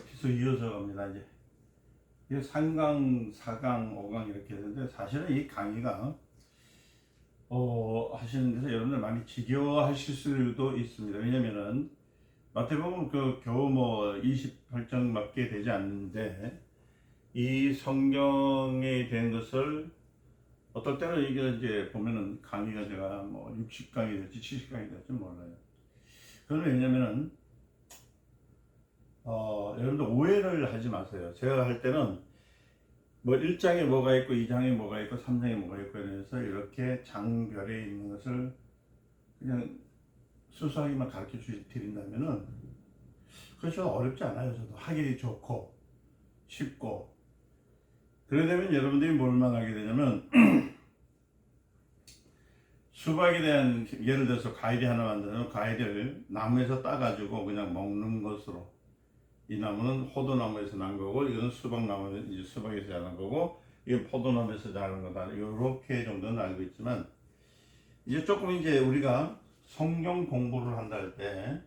계속 이어서 갑니다. 이제 이게 3강, 4강, 5강 이렇게 되는데 사실은 이 강의가 하시는 데서 여러분들 많이 지겨워하실 수도 있습니다. 왜냐면은 마태복음 겨우 뭐 28장밖에 되지 않는데 이 성경에 대한 것을 어떨 때는 이게 이제 보면은 강의가 제가 뭐 60강이 될지 70강이 될지 몰라요. 그건 왜냐면은 여러분들 오해를 하지 마세요. 제가 할 때는 뭐 1장에 뭐가 있고 2장에 뭐가 있고 3장에 뭐가 있고 이래서 이렇게 장별에 있는 것을 그냥 수수하게만 가르쳐 드린다면은 그렇죠. 어렵지 않아요. 저도 하기 좋고 쉽고 그러려면 여러분들이 뭘만 하게 되냐면 수박에 대한 예를 들어서 과일이 하나 만들면 과일을 나무에서 따가지고 그냥 먹는 것으로 이 나무는 호두나무에서 난 거고 이건 수박나무는 이제 수박에서 자란 거고 이건 포도나무에서 자란 거다 이렇게 정도는 알고 있지만 이제 조금 이제 우리가 성경 공부를 한다 할 때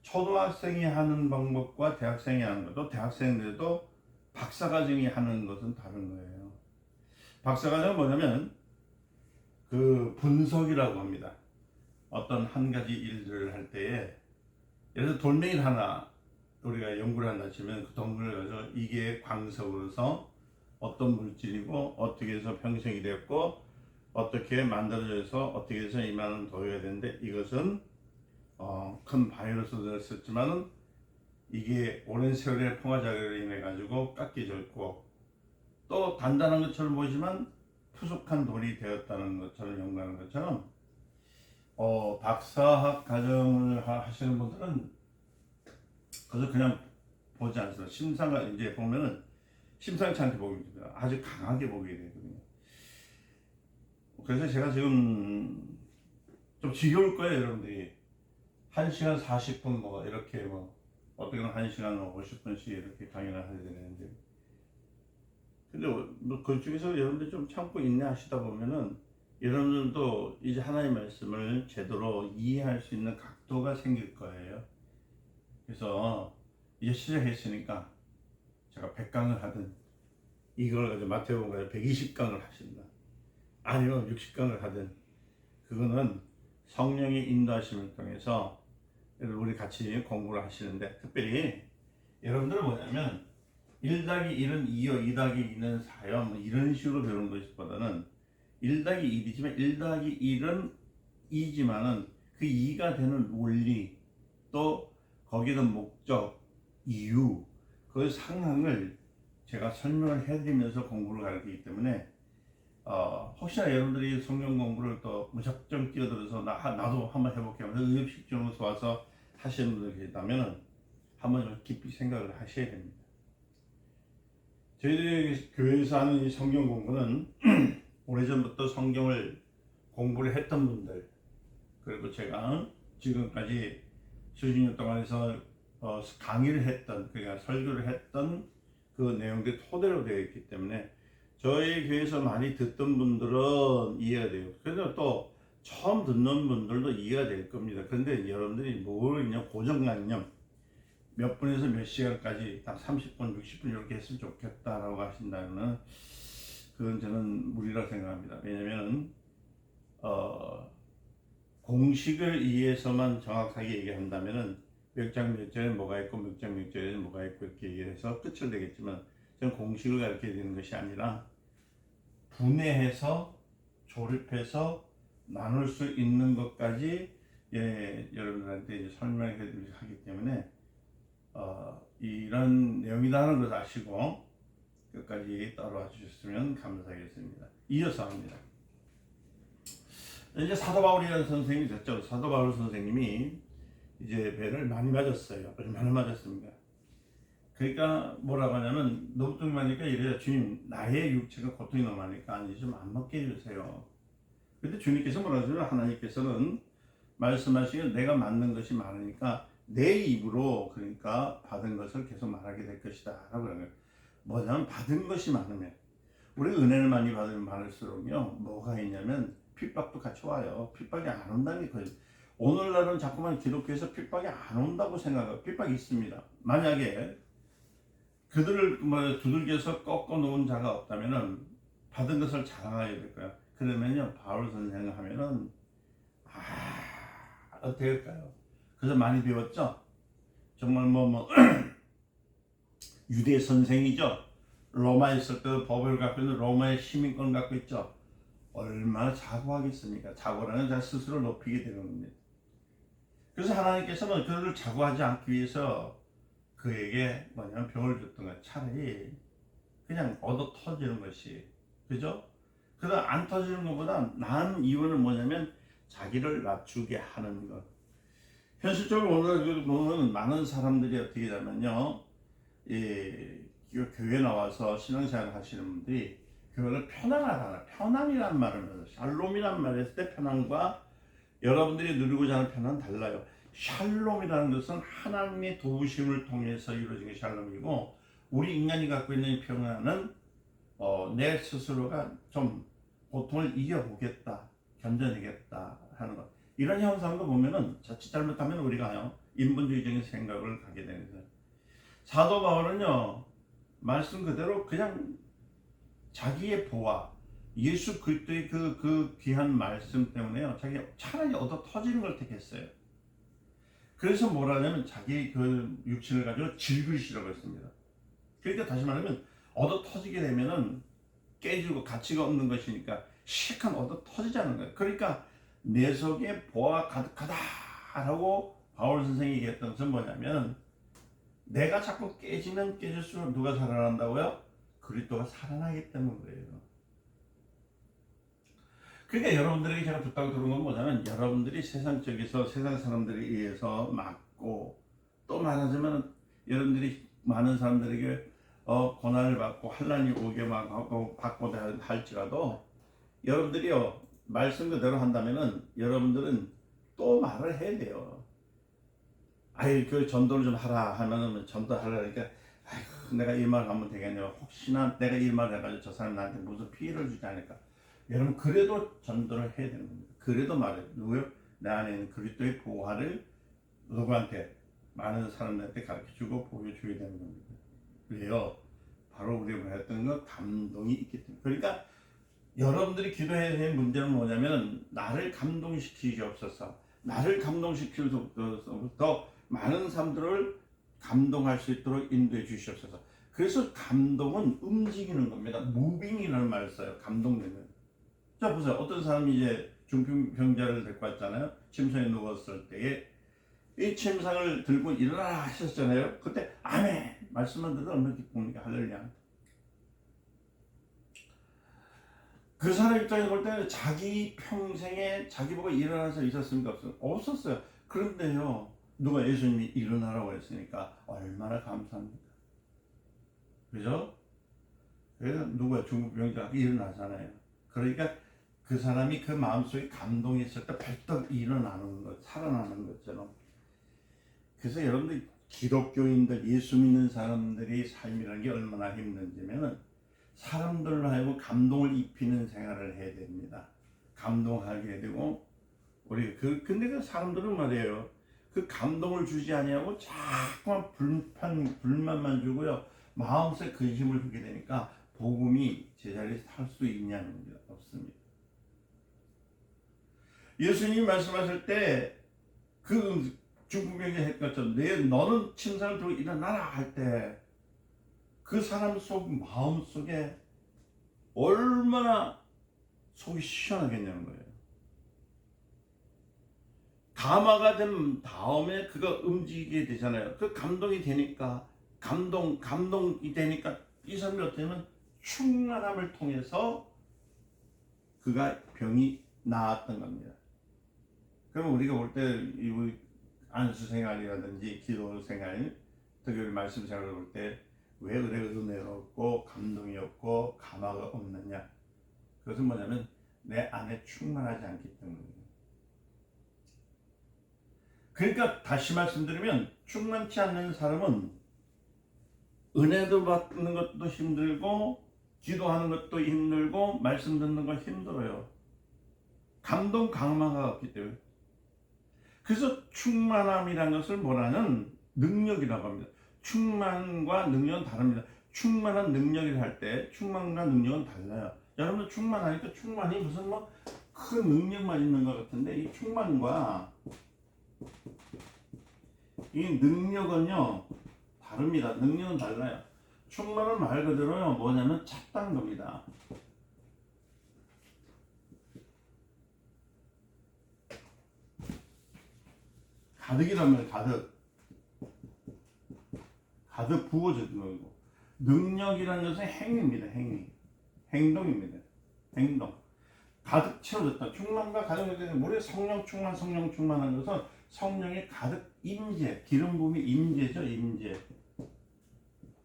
초등학생이 하는 방법과 대학생이 하는 것도 대학생들도 박사과정이 하는 것은 다른 거예요. 박사과정은 뭐냐면 그 분석이라고 합니다. 어떤 한 가지 일들을 할 때에 예를 들어 돌멩이를 하나 우리가 연구를 한다 치면 그 동물을 가지고 이게 광석으로서 어떤 물질이고 어떻게 해서 형성이 됐고 어떻게 만들어져서 어떻게 해서 이만한 도요가 되는데 이것은 큰 바이러스도 들었었지만은 이게 오랜 세월의 풍화작용으로 인해 가지고 깎여졌고 또 단단한 것처럼 보이지만 푸석한 돌이 되었다는 것처럼 연구하는 것처럼 박사학 과정을 하시는 분들은 그래서 그냥 보지 않습니다. 심사가 이제 보면은 심상치 않게 보게 됩니다. 아주 강하게 보게 되거든요. 그래서 제가 지금 좀 지겨울 거예요, 여러분들이. 1시간 40분 뭐 이렇게 뭐 어떻게든 1시간 50분씩 이렇게 강연을 하게 되는데 근데 뭐 그쪽에서 여러분들 좀 참고 인내하시다 보면은 여러분들도 이제 하나님의 말씀을 제대로 이해할 수 있는 각도가 생길 거예요. 그래서 이제 시작했으니까 제가 100강을 하든 이걸 가지고 마태복음을 120강을 하신다. 아니면 60강을 하든 그거는 성령의 인도하심을 통해서 우리 같이 공부를 하시는데 특별히 여러분들은 뭐냐면 1-1은 2요, 2-2는 4요, 뭐 이런 식으로 배우는 것보다는 1-1이지만 1-1은 2지만은 그 2가 되는 원리 또 거기에 목적, 이유, 그 상황을 제가 설명을 해드리면서 공부를 가르치기 때문에 혹시나 여러분들이 성경 공부를 또 무작정 뛰어들어서 나도 한번 해볼게 하면서 의식적으로 와서 하시는 분들이 있다면 한번 좀 깊이 생각을 하셔야 됩니다. 저희들이 교회에서 하는 이 성경 공부는 오래전부터 성경을 공부를 했던 분들 그리고 제가 지금까지 수십 년 동안 해서 강의를 했던 그러니까 설교를 했던 그 내용들이 토대로 되어 있기 때문에 저희 교회에서 많이 듣던 분들은 이해가 돼요. 그래서 또 처음 듣는 분들도 이해가 될 겁니다. 그런데 여러분들이 모르냐 고정관념 몇 분에서 몇 시간까지 딱 30분, 60분 이렇게 했으면 좋겠다라고 하신다면 그건 저는 무리라고 생각합니다. 왜냐면 공식을 이해해서만 정확하게 얘기한다면은 몇 장 몇 절에 뭐가 있고 몇 장 몇 절에 뭐가 있고 이렇게 얘기해서 끝을 내겠지만 저는 공식을 가르쳐야 되는 것이 아니라 분해해서 조립해서 나눌 수 있는 것까지 여러분들한테 이제 설명해 드리기 하기 때문에 이런 내용이다 하는 것을 아시고 끝까지 따라와 주셨으면 감사하겠습니다. 이어서 합니다. 이제 사도 바울이라는 선생님이 됐죠. 사도 바울 선생님이 이제 배를 많이 맞았어요. 얼마나 맞았습니까? 그러니까 뭐라고 하냐면 너무 많으니까 이래요. 주님 나의 육체가 고통이 너무 많으니까 이제 좀 안 먹게 해주세요. 근데 주님께서 뭐라고 하시냐면 하나님께서는 말씀하시기를 내가 맞는 것이 많으니까 내 입으로 그러니까 받은 것을 계속 말하게 될 것이다 라고 그러는 거예요. 뭐냐면 받은 것이 많으면 우리 은혜를 많이 받으면 많을수록요 뭐가 있냐면 핍박도 같이 와요. 핍박이 안 온다는 게 거의 오늘날은 자꾸만 기독교에서 핍박이 안 온다고 생각하고 핍박이 있습니다. 만약에 그들을 두들겨서 꺾어 놓은 자가 없다면은 받은 것을 자랑해야 될 거야. 그러면요 바울 선생을 하면은 어떻게 할까요? 그래서 많이 배웠죠. 정말 유대 선생이죠. 로마에 있을 때 법을 갖고 있는 로마의 시민권 갖고 있죠. 얼마나 자고하겠습니까? 자고라는 자 스스로 높이게 되는 겁니다. 그래서 하나님께서는 그를 자고하지 않기 위해서 그에게 병을 줬던 거야. 차라리 그냥 얻어 터지는 것이, 그죠? 그러다 안 터지는 것보다 나은 이유는 뭐냐면 자기를 낮추게 하는 것. 현실적으로 오늘 보면 많은 사람들이 어떻게 하냐면요, 교회 나와서 신앙생활을 하시는 분들이 그거를 편안하다, 편안이란 말을 해서 샬롬이란 말을 했을 때 편안과 여러분들이 누리고자 하는 편안은 달라요. 샬롬이라는 것은 하나님의 도우심을 통해서 이루어진 게 샬롬이고, 우리 인간이 갖고 있는 평안은 내 스스로가 좀 고통을 이겨보겠다, 견뎌내겠다 하는 것. 이런 현상도 보면은 자칫 잘못하면 우리가 인본주의적인 생각을 가게 되는 거예요. 사도 바울은요, 말씀 그대로 그냥 자기의 보화, 예수 그리스도의 그 귀한 말씀 때문에요, 자기 차라리 얻어 터지는 걸 택했어요. 그래서 뭐라 하냐면 자기 그 육신을 가지고 즐기시라고 했습니다. 그러니까 다시 말하면 얻어 터지게 되면은 깨지고 가치가 없는 것이니까 실컷 얻어 터지자는 거예요. 그러니까 내 속에 보화가 가득하다라고 바울 선생이 얘기했던 것은 뭐냐면, 내가 자꾸 깨지면 깨질수록 누가 살아난다고요? 그리스도가 살아나기 때문이에요. 그러니까 여러분들에게 제가 부탁을 드린 건 뭐냐면, 여러분들이 세상 쪽에서 세상 사람들에 의해서 맞고, 또 말하자면 여러분들이 많은 사람들에게 고난을 받고 환난이 오게 받고 할지라도 여러분들이요 말씀 그대로 한다면은 여러분들은 또 말을 해야 돼요. 그 전도를 좀 하라 하면은 전도하라니까, 내가 이 말 하면 되겠냐, 혹시나 내가 이 말 해가지고 저 사람 나한테 무슨 피해를 주지 않을까. 여러분 그래도 전도를 해야 되는 겁니다. 그래도 말해요. 누구요? 내 안에 있는 그리스도의 보화를 누구한테? 많은 사람들한테 가르쳐주고 보여줘야 되는 겁니다. 그래요. 바로 우리가 말했던 건 감동이 있기 때문에. 그러니까 여러분들이 기도해야 될 문제는 뭐냐면, 나를 감동시키시옵소서. 나를 감동시키면서 더 많은 사람들을 감동할 수 있도록 인도해 주시옵소서. 그래서 감동은 움직이는 겁니다. 무빙이라는 말을 써요. 감동되는. 자 보세요. 어떤 사람이 이제 중풍병자를 데리고 왔잖아요. 침상에 누웠을 때에 이 침상을 들고 일어나라 하셨잖아요. 그때 아멘 말씀만 들어도 얼마나 기쁩니까? 할렐루야. 그 사람 입장에서 볼 때는 자기 평생에 자기 보고 일어나서 있었습니까? 없었어요. 그런데요, 누가 예수님이 일어나라고 했으니까 얼마나 감사합니까? 그죠? 그래서 누가 중풍병자가 일어나잖아요. 그러니까 그 사람이 그 마음속에 감동이 있을 때 벌떡 일어나는 것, 살아나는 것처럼. 그래서 여러분들 기독교인들, 예수 믿는 사람들이 삶이라는 게 얼마나 힘든지면은 사람들로 하여금 감동을 입히는 생활을 해야 됩니다. 감동하게 해야 되고, 우리 근데 그 사람들은 말이에요, 그 감동을 주지 아니하고 자꾸만 불만만 주고요, 마음속에 근심을 주게 되니까 복음이 제자리에 살 수 있냐는 게 없습니다. 예수님이 말씀하실 때 그 중풍병자 했겠죠. 너는 침상을 들고 일어나라 할 때 그 사람 마음 속에 얼마나 속이 시원하겠냐는 거예요. 감화가 된 다음에 그가 움직이게 되잖아요. 그 감동이 되니까, 감동이 되니까 이 사람이 어떻게 하면 충만함을 통해서 그가 병이 나았던 겁니다. 그럼 우리가 볼 때 안수 생활이라든지 기도 생활, 특히 말씀 생활을 볼 때 왜 은혜가 없고 감동이 없고 감화가 없느냐? 그것은 뭐냐면 내 안에 충만하지 않기 때문이에요. 그러니까 다시 말씀드리면, 충만치 않는 사람은 은혜도 받는 것도 힘들고 기도하는 것도 힘들고 말씀 듣는 거 힘들어요. 감동 강화가 없기 때문에. 그래서 충만함이라는 것을 뭐라는 능력이라고 합니다. 충만과 능력은 다릅니다. 충만한 능력을 할 때 충만과 능력은 달라요. 여러분들 충만하니까 충만이 무슨 뭐 큰 능력만 있는 것 같은데 이 충만과 이 능력은요 다릅니다. 능력은 달라요. 충만은 말 그대로요 뭐냐면 찼다는 겁니다. 가득이란 말이에요. 가득 부어지는 거고, 능력이라는 것은 행위입니다. 행동입니다. 행동. 가득 채워졌다. 충만과 가득 우리 성령 충만한 것은 성령의 가득 임재, 기름 부음이 임재죠.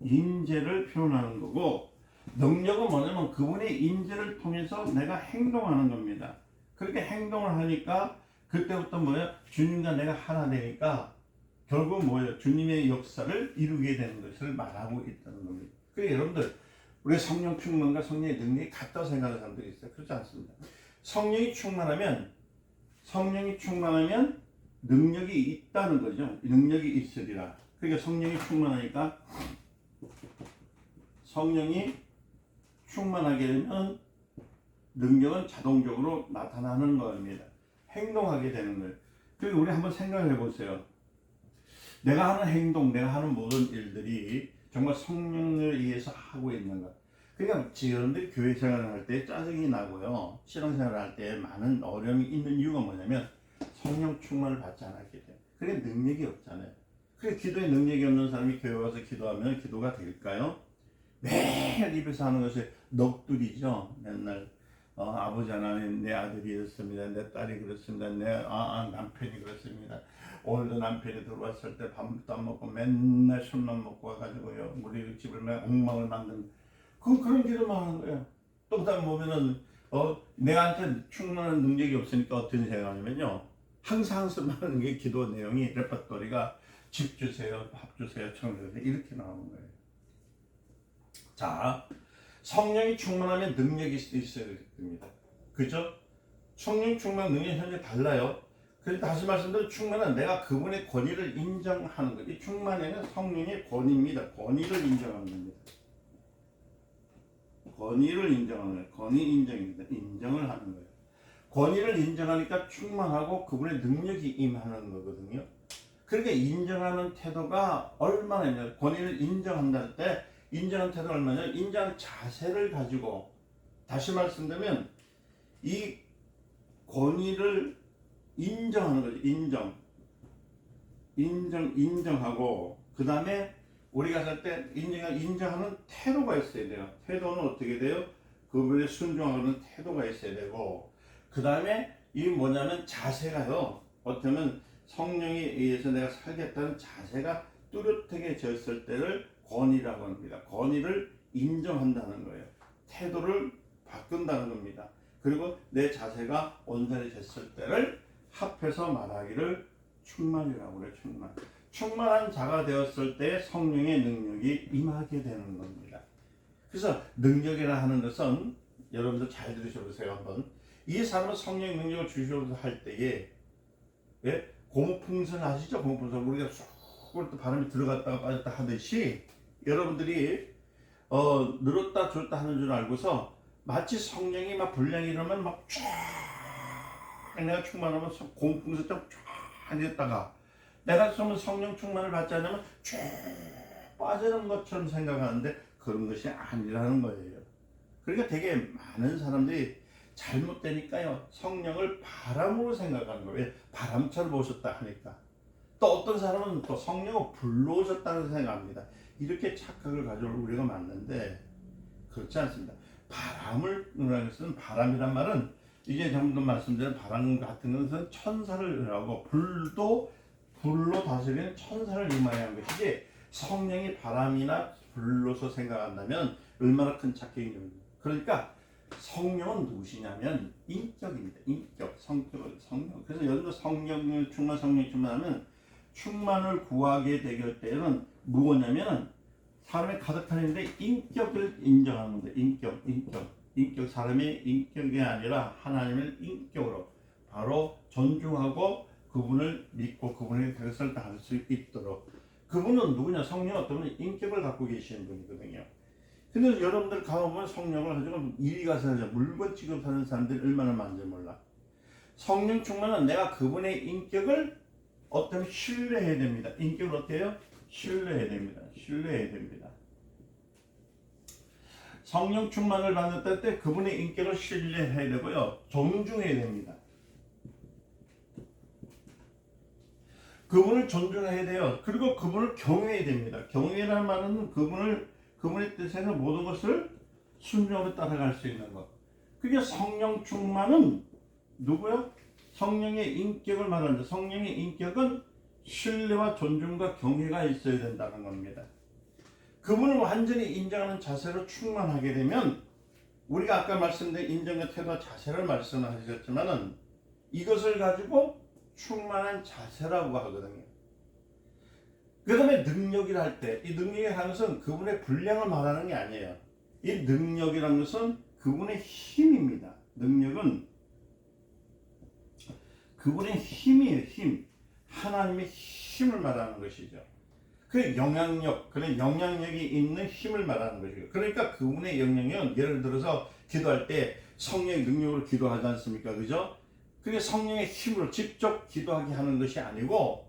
임재를 표현하는 거고, 능력은 뭐냐면 그분의 임재를 통해서 내가 행동하는 겁니다. 그렇게 행동을 하니까 그때부터 뭐예요? 주님과 내가 하나 되니까 결국 뭐예요? 주님의 역사를 이루게 되는 것을 말하고 있다는 겁니다. 그러니까 여러분들 우리 성령 충만과 성령의 능력이 같다고 생각하는 사람들이 있어요. 그렇지 않습니다. 성령이 충만하면 능력이 있다는 거죠. 능력이 있으리라. 그러니까 성령이 충만하니까 성령이 충만하게 되면 능력은 자동적으로 나타나는 겁니다. 행동하게 되는 거예요. 그리고 우리 한번 생각해 보세요. 내가 하는 행동, 내가 하는 모든 일들이 정말 성령을 위해서 하고 있는가. 그러니까 여러분들이 교회 생활을 할 때 짜증이 나고요. 신앙생활을 할 때 많은 어려움이 있는 이유가 뭐냐면 성령 충만을 받지 않았기 때문에. 그러니까 능력이 없잖아요. 그래서 기도에 능력이 없는 사람이 교회 와서 기도하면 기도가 될까요? 매일 입에서 하는 것이 넋두리죠. 맨날 아버지 하나님 내 아들이 이렇습니다. 내 딸이 그렇습니다. 내 남편이 그렇습니다. 오늘도 남편이 들어왔을 때 밥도 안 먹고 맨날 술만 먹고 와가지고요. 우리 집을 맨 엉망을 만든 그런 기도만 하는 거예요. 또 그다음 보면은 내한테 충분한 능력이 없으니까 어떤 생각하냐면요. 항상 하는 게 기도 내용이 레퍼토리가 집 주세요, 밥 주세요, 청주세요 이렇게 나오는 거예요. 자, 성령이 충만하면 능력이 있어야 됩니다. 그죠? 성령 충만 능력이 현재 달라요. 그래서 다시 말씀드려 충만은 내가 그분의 권위를 인정하는 거예요. 이 충만에는 성령의 권위입니다. 권위를 인정하는 겁니다. 권위를 인정하는 거예요. 권위 인정입니다. 인정을 하는 거예요. 권위를 인정하니까 충만하고 그분의 능력이 임하는 거거든요. 그렇게 인정하는 태도가 얼마나 있냐. 권위를 인정한다 때 인정한 태도가 얼마냐. 인정한 자세를 가지고 다시 말씀드리면 이 권위를 인정하는 거죠. 인정하고 그 다음에 우리가 살 때 인정하는 태도가 있어야 돼요. 태도는 어떻게 돼요? 그분에 순종하는 태도가 있어야 되고 그 다음에 이 뭐냐면 자세가요. 어쩌면 성령에 의해서 내가 살겠다는 자세가 뚜렷하게 졌을 때를 권위라고 합니다. 권위를 인정한다는 거예요. 태도를 바꾼다는 겁니다. 그리고 내 자세가 온전히 됐을 때를 합해서 말하기를 충만이라고 그래요. 충만한 자가 되었을 때 성령의 능력이 임하게 되는 겁니다. 그래서 능력이라 하는 것은 여러분들 잘 들으셔보세요. 한번 이 사람은 성령의 능력을 주시옵소서 할 때에 고무풍선 아시죠? 고무풍선 우리가 쑥 바람이 들어갔다가 빠졌다 하듯이 여러분들이 늘었다 줄었다 하는 줄 알고서 마치 성령이 막 불량이 일어나면 막 쫙 내가 충만하면 고무풍선처럼 쫙 됐다가 내가 성령 충만을 받지 않으면 쭉 빠지는 것처럼 생각하는데 그런 것이 아니라는 거예요. 그러니까 되게 많은 사람들이 잘못되니까요. 성령을 바람으로 생각하는 거예요. 바람처럼 오셨다 하니까. 또 어떤 사람은 또 성령을 불로 오셨다고 생각합니다. 이렇게 착각을 가져올 우리가 맞는데 그렇지 않습니다. 바람을 의하는 것은 바람이란 말은 이게 전부 말씀드린 바람 같은 것은 천사를 의하고 불로 다스리는 천사를 의미하는 것이지 성령이 바람이나 불로서 생각한다면 얼마나 큰 착각입니다. 그러니까 성령은 누구시냐면 인격입니다. 인격, 성격, 성령. 그래서 여러분도 성령을 충만하면 충만을 구하게 되길 때는 무엇냐면 사람의 가득한인데 인격을 인정하는 거예요. 인격 사람의 인격이 아니라 하나님을 인격으로 바로 존중하고 그분을 믿고 그분의 것을 다할 수 있도록. 그분은 누구냐? 성령 어떤 분은 인격을 갖고 계시는 분이거든요. 근데 여러분들 가보면 성령을 가지고 이리 가서 물건 취급하는 사람들이 얼마나 많은지 몰라. 성령 충만은 내가 그분의 인격을 어떤 신뢰해야 됩니다. 인격을 어떻게 해요? 신뢰해야 됩니다. 신뢰해야 됩니다. 성령 충만을 받을 때 그분의 인격을 신뢰해야 되고요. 존중해야 됩니다. 그분을 존중해야 돼요. 그리고 그분을 경외해야 됩니다. 경외라는 말은 그분의 뜻에는 모든 것을 순종으로 따라갈 수 있는 것. 그게 성령 충만은 누구요? 성령의 인격을 말하는데, 성령의 인격은 신뢰와 존중과 경외가 있어야 된다는 겁니다. 그분을 완전히 인정하는 자세로 충만하게 되면, 우리가 아까 말씀드린 인정의 태도와 자세를 말씀하셨지만은 이것을 가지고 충만한 자세라고 하거든요. 그 다음에 능력이라 할 때, 이 능력이라는 것은 그분의 분량을 말하는 게 아니에요. 이 능력이라는 것은 그분의 힘입니다. 능력은 그분의 힘이에요. 힘. 하나님의 힘을 말하는 것이죠. 그 영향력, 그런 영향력이 있는 힘을 말하는 것이죠. 그러니까 그분의 영향력은, 예를 들어서 기도할 때 성령의 능력으로 기도하지 않습니까? 그죠? 그게 성령의 힘으로 직접 기도하게 하는 것이 아니고,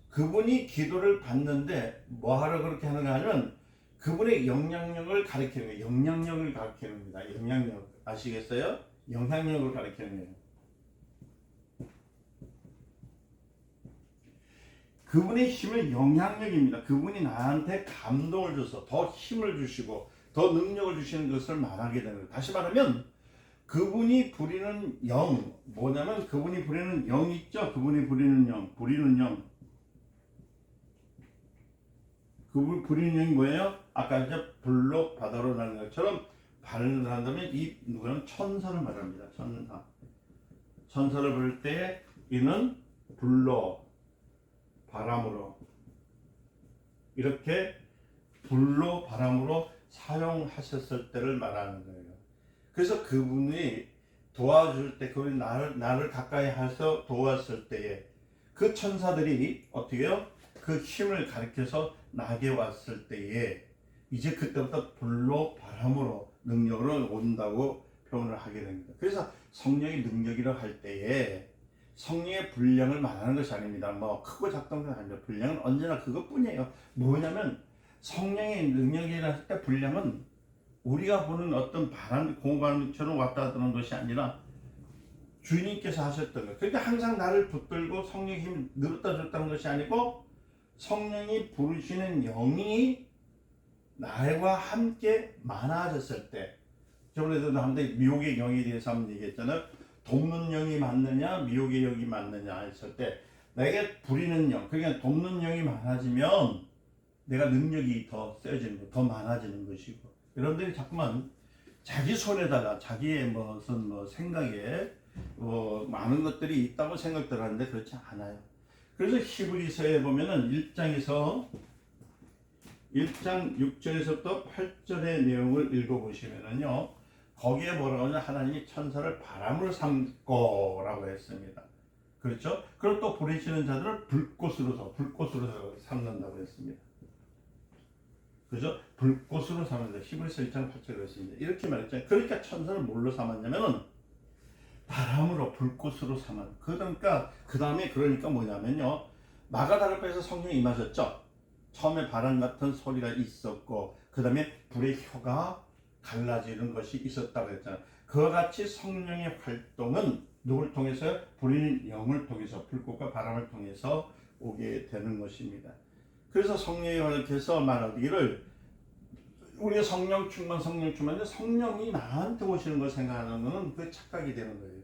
그분이 기도를 받는데 뭐하러 그렇게 하는가 하면 그분의 영향력을 가리키는 거예요. 영향력을 가리키는 겁니다. 영향력. 아시겠어요? 영향력을 가리키는 거예요. 그분의 힘은 영향력입니다. 그분이 나한테 감동을 줘서 더 힘을 주시고 더 능력을 주시는 것을 말하게 되는 거예요. 다시 말하면 그분이 부리는 영, 뭐냐면 그분이 부리는 영 있죠? 그분이 부리는 영, 부리는 영. 그분 부리는 영이 뭐예요? 아까 이제 불로 바다로 나는 것처럼 발을 한다면 이 누구는 천사를 말합니다. 천사. 천사를 부를 때 이는 불로, 바람으로, 이렇게 불로 바람으로 사용하셨을 때를 말하는 거예요. 그래서 그분이 도와줄 때, 그분이 나를 가까이 해서 도왔을 때에 그 천사들이 어떻게 해요? 그 힘을 가리켜서 나게 왔을 때에 이제 그때부터 불로 바람으로 능력으로 온다고 표현을 하게 됩니다. 그래서 성령의 능력이라고 할 때에 성령의 분량을 말하는 것이 아닙니다. 뭐 크고 작던 건 아니죠. 분량은 언제나 그것뿐이에요. 뭐냐면 성령의 능력이라 할 때 분량은 우리가 보는 어떤 바람, 공간처럼 왔다 갔다 하는 것이 아니라 주님께서 하셨던 것. 그러니까 항상 나를 붙들고 성령의 힘을 늘었다 줬다는 것이 아니고 성령이 부르시는 영이 나와 함께 많아졌을 때, 저번에도 한번 미혹의 영에 대해서 한번 얘기했잖아요. 돕는 영이 맞느냐 미혹의 영이 맞느냐 했을 때 내게 부리는 영, 그러니까 돕는 영이 많아지면 내가 능력이 더 세지는 거, 더 많아지는 것이고, 여러분들이 자꾸만 자기 손에다가 자기의 무슨 생각에 많은 것들이 있다고 생각들 하는데 그렇지 않아요. 그래서 히브리서에 보면은 1장 6절에서부터 8절의 내용을 읽어보시면은요, 거기에 뭐라고 하냐, 하나님이 천사를 바람으로 삼고 라고 했습니다. 그렇죠? 그리고 또 부리시는 자들을 불꽃으로 삼는다고 했습니다. 그죠? 불꽃으로 삼는다. 히브리서 1장 8절에 그랬습니다. 이렇게 말했잖아요. 그러니까 천사를 뭘로 삼았냐면은 바람으로, 불꽃으로 삼은. 그러니까 그 다음에 그러니까 뭐냐면요, 마가다락방에서 성령이 임하셨죠. 처음에 바람 같은 소리가 있었고 그 다음에 불의 혀가 갈라지는 것이 있었다고 했잖아요. 그와 같이 성령의 활동은 누굴 통해서요? 부리는 영을 통해서, 불꽃과 바람을 통해서 오게 되는 것입니다. 그래서 성령이 활동해서 말하기를, 우리가 성령 충만인데 성령이 나한테 오시는 걸 생각하는 것은 그 착각이 되는 거예요.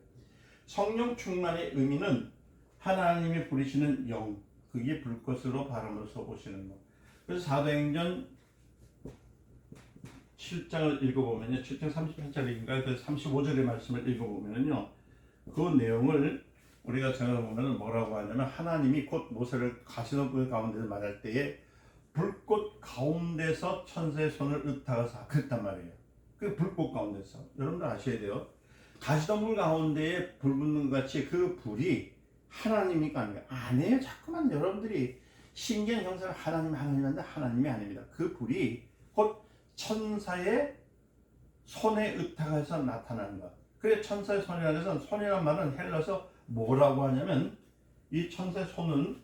성령 충만의 의미는 하나님이 부리시는 영, 그게 불꽃으로 바람으로 쏘보시는 것. 그래서 사도행전 7장을 읽어보면요, 7장 38절인가 35절의 말씀을 읽어보면요, 그 내용을 우리가 전해보면 뭐라고 하냐면, 하나님이 곧 모세를 가시덤불 가운데서 말할 때에 불꽃 가운데서 천사의 손을 으타가서 그랬단 말이에요. 그 불꽃 가운데서, 여러분들 아셔야 돼요. 가시덤불 가운데에 불 붙는 것 같이 그 불이 하나님이니까 아니에요. 자꾸만 여러분들이 신경 형상을 하나님이 한데 하나님이 아닙니다. 그 불이 곧 천사의 손에 의탁해서 나타나는 것. 그래 천사의 손이라는 것은 손이란 말은 헬라서 뭐라고 하냐면 이 천사의 손은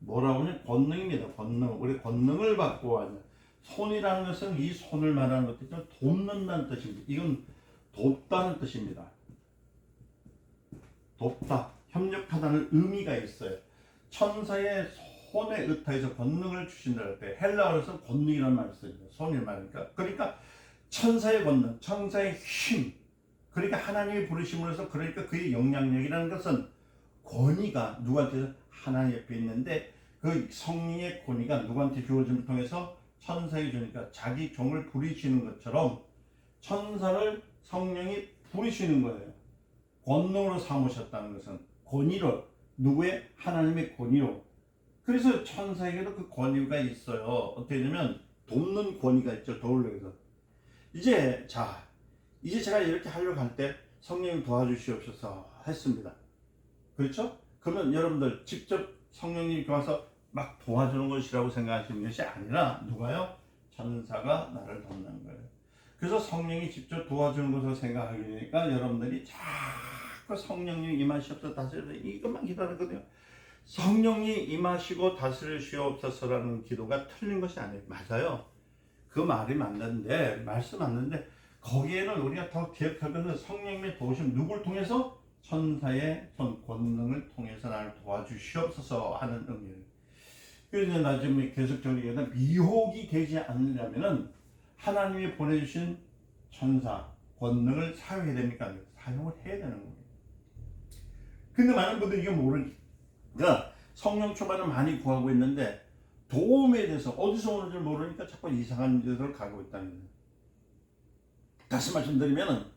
뭐라고 하냐면 권능입니다. 권능. 우리 권능을 받고 하는 손이라는 것은 이 손을 말하는 것이죠. 돕는다는 뜻입니다. 이건 돕다는 뜻입니다. 돕다, 협력하다는 의미가 있어요. 천사의 손에 의탁해서 권능을 주신다 할 때 헬라어에서 권능이라는 말을 써요. 손을 말하니까. 그러니까 천사의 권능, 천사의 힘. 그러니까 하나님이 부르심으로 해서 그러니까 그의 영향력이라는 것은 권위가 누구한테 하나님 옆에 있는데 그 성령의 권위가 누구한테 주어짐을 통해서 천사에게 주니까 자기 종을 부리시는 것처럼 천사를 성령이 부리시는 거예요. 권능으로 삼으셨다는 것은 권위로 누구의 하나님의 권위로. 그래서 천사에게도 그 권위가 있어요. 어떻게 되면 돕는 권위가 있죠. 도울려서 이제 제가 이렇게 하려고 할 때 성령님 도와주시옵소서 했습니다. 그렇죠? 그러면 여러분들 직접 성령님이 와서 막 도와주는 것이라고 생각하시는 것이 아니라 누가요? 천사가 나를 돕는 거예요. 그래서 성령이 직접 도와주는 것으로 생각하게 되니까 여러분들이 자꾸 성령님 임하시옵소서 다스려 이것만 기다리거든요. 성령이 임하시고 다스리시옵소서라는 기도가 틀린 것이 아니에요. 맞아요. 그 말이 맞는데 말씀 맞는데 거기에는 우리가 더 기억할 것은 성령님의 도우심 누굴 통해서? 천사의 손 권능을 통해서 나를 도와주시옵소서 하는 의미예요. 그래서 나 지금 계속적으로 얘기하면 미혹이 되지 않으려면은 하나님이 보내주신 천사 권능을 사용해야 됩니까? 사용을 해야 되는 거예요. 근데 많은 분들이 이게 모르니까 성령 충만을 많이 구하고 있는데 도움에 대해서 어디서 오는지 모르니까 자꾸 이상한 데로 가고 있다는 거예요. 다시 말씀드리면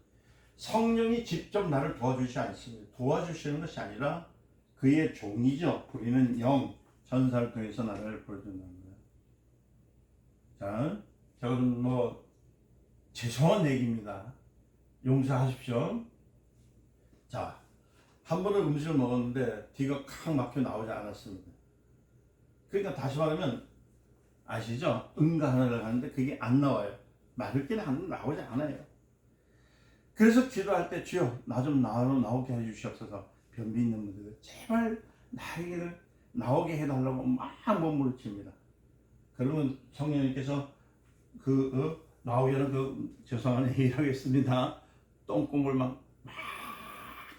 성령이 직접 나를 도와주시지 않습니다. 도와주시는 것이 아니라 그의 종이죠. 부리는 영, 천사를 통해서 나를 부르준다는 거예요. 자, 저는 죄송한 얘기입니다. 용서하십시오. 자, 한 번은 음식을 먹었는데 뒤가 칵 막혀 나오지 않았습니다. 그러니까 다시 말하면 아시죠? 응가하나를 하는데 그게 안 나와요. 마르기는 나오지 않아요. 그래서 기도할 때 주여 나 좀 나오게 해주시옵소서. 변비 있는 분들 제발 나에게 나오게 해달라고 막 몸부림칩니다. 그러면 성령님께서 나오게 하는 죄송한 얘기를 하겠습니다. 똥구멍을 막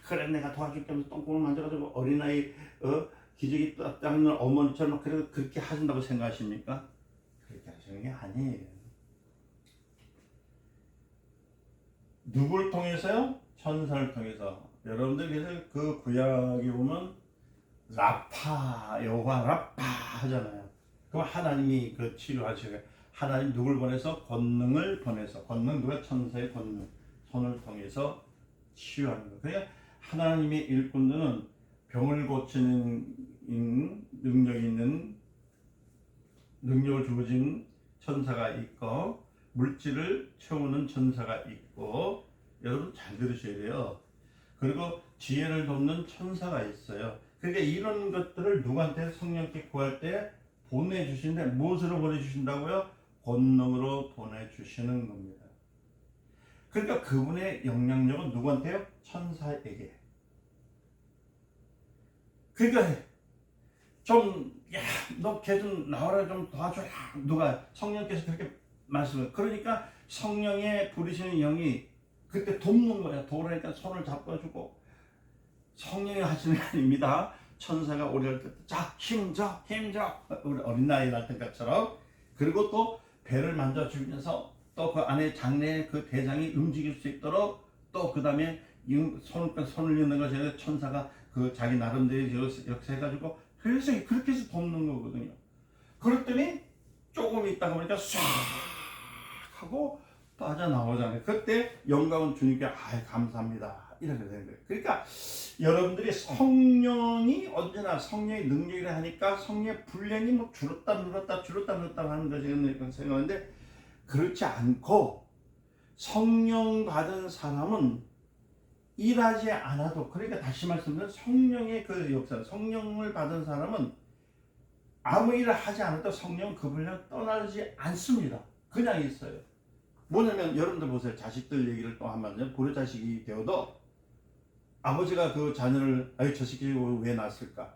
그래 내가 도와줄게 하면서 똥구멍을 만져가지고 어린아이 기저귀 닦는 어머니처럼 그렇게 하신다고 생각하십니까? 그렇게 하시는 게 아니에요. 누굴 통해서요? 천사를 통해서. 여러분들 그래서 그 구약에 보면 라파 여호와 라파 하잖아요. 그럼 하나님이 그 치료하시고 하나님 누굴 보내서 권능을 보내서 권능 누가 천사의 권능 손을 통해서 치유하는 거. 그러니까 하나님의 일꾼들은 병을 고치는 능력을 주어진 천사가 있고 물질을 채우는 천사가 있고 여러분 잘 들으셔야 돼요. 그리고 지혜를 돕는 천사가 있어요. 그러니까 이런 것들을 누구한테 성령께 구할 때 보내주시는데 무엇으로 보내주신다고요? 권능으로 보내주시는 겁니다. 그러니까 그분의 영향력은 누구한테요? 천사에게. 그러니까 너 걔 좀 나와라 좀 도와줘라. 누가 성령께서 그렇게 말씀을. 그러니까 성령의 부르시는 영이 그때 돕는 거야. 도우라니까 손을 잡아주고 성령이 하시는 게 아닙니다. 천사가 우리를 자 힘줘 우리 어린 나이 낳던 것처럼. 그리고 또 배를 만져주면서 또 그 안에 장내 그 대장이 움직일 수 있도록 또 그 다음에 손을 넣는 것이 천사가 그 자기 나름대로 이렇게 해가지고 그래서 그렇게 해서 돕는 거거든요. 그랬더니 조금 있다가 보니까 싹 하고 빠져나오잖아요. 그때 영광은 주님께 감사합니다 이렇게 되는 거예요. 그러니까 여러분들이 성령이 언제나 성령의 능력이라 하니까 성령의 분량이 줄었다 늘었다 하는 것이 생각하는데 그렇지 않고 성령 받은 사람은 일하지 않아도, 그러니까 다시 말씀드리면 성령의 그 역사, 성령을 받은 사람은 아무 일을 하지 않아도 성령 그 분량 떠나지 않습니다. 그냥 있어요. 뭐냐면 여러분들 보세요. 자식들 얘기를 또 하면 불효자식이 되어도 아버지가 그 자녀를 아유 저 새끼 왜 낳았을까?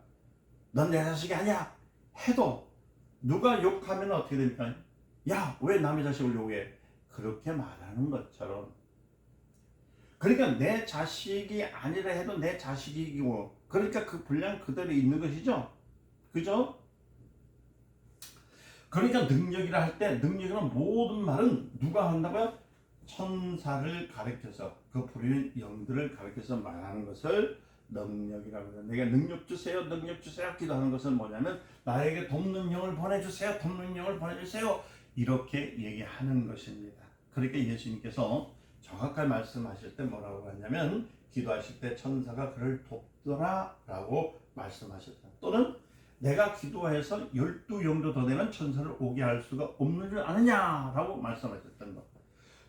넌 내 자식이 아니야 해도 누가 욕하면 어떻게 됩니까? 야 왜 남의 자식을 욕해? 그렇게 말하는 것처럼, 그러니까 내 자식이 아니라 해도 내 자식이고, 그러니까 그 분량 그대로 있는 것이죠. 그죠? 그러니까 능력이라 할 때, 능력이란 모든 말은 누가 한다고요? 천사를 가리켜서, 그 부리는 영들을 가리켜서 말하는 것을 능력이라고 해요. 내가 능력 주세요, 능력 주세요 기도하는 것은 뭐냐면 나에게 돕는 영을 보내주세요, 돕는 영을 보내주세요, 이렇게 얘기하는 것입니다. 그러니까 예수님께서 정확하게 말씀하실 때 뭐라고 하냐면, 기도하실 때 천사가 그를 돕더라 라고 말씀하셨다. 또는 내가 기도해서 12영도 더 되는 천사를 오게 할 수가 없는 줄 아느냐라고 말씀하셨던 것.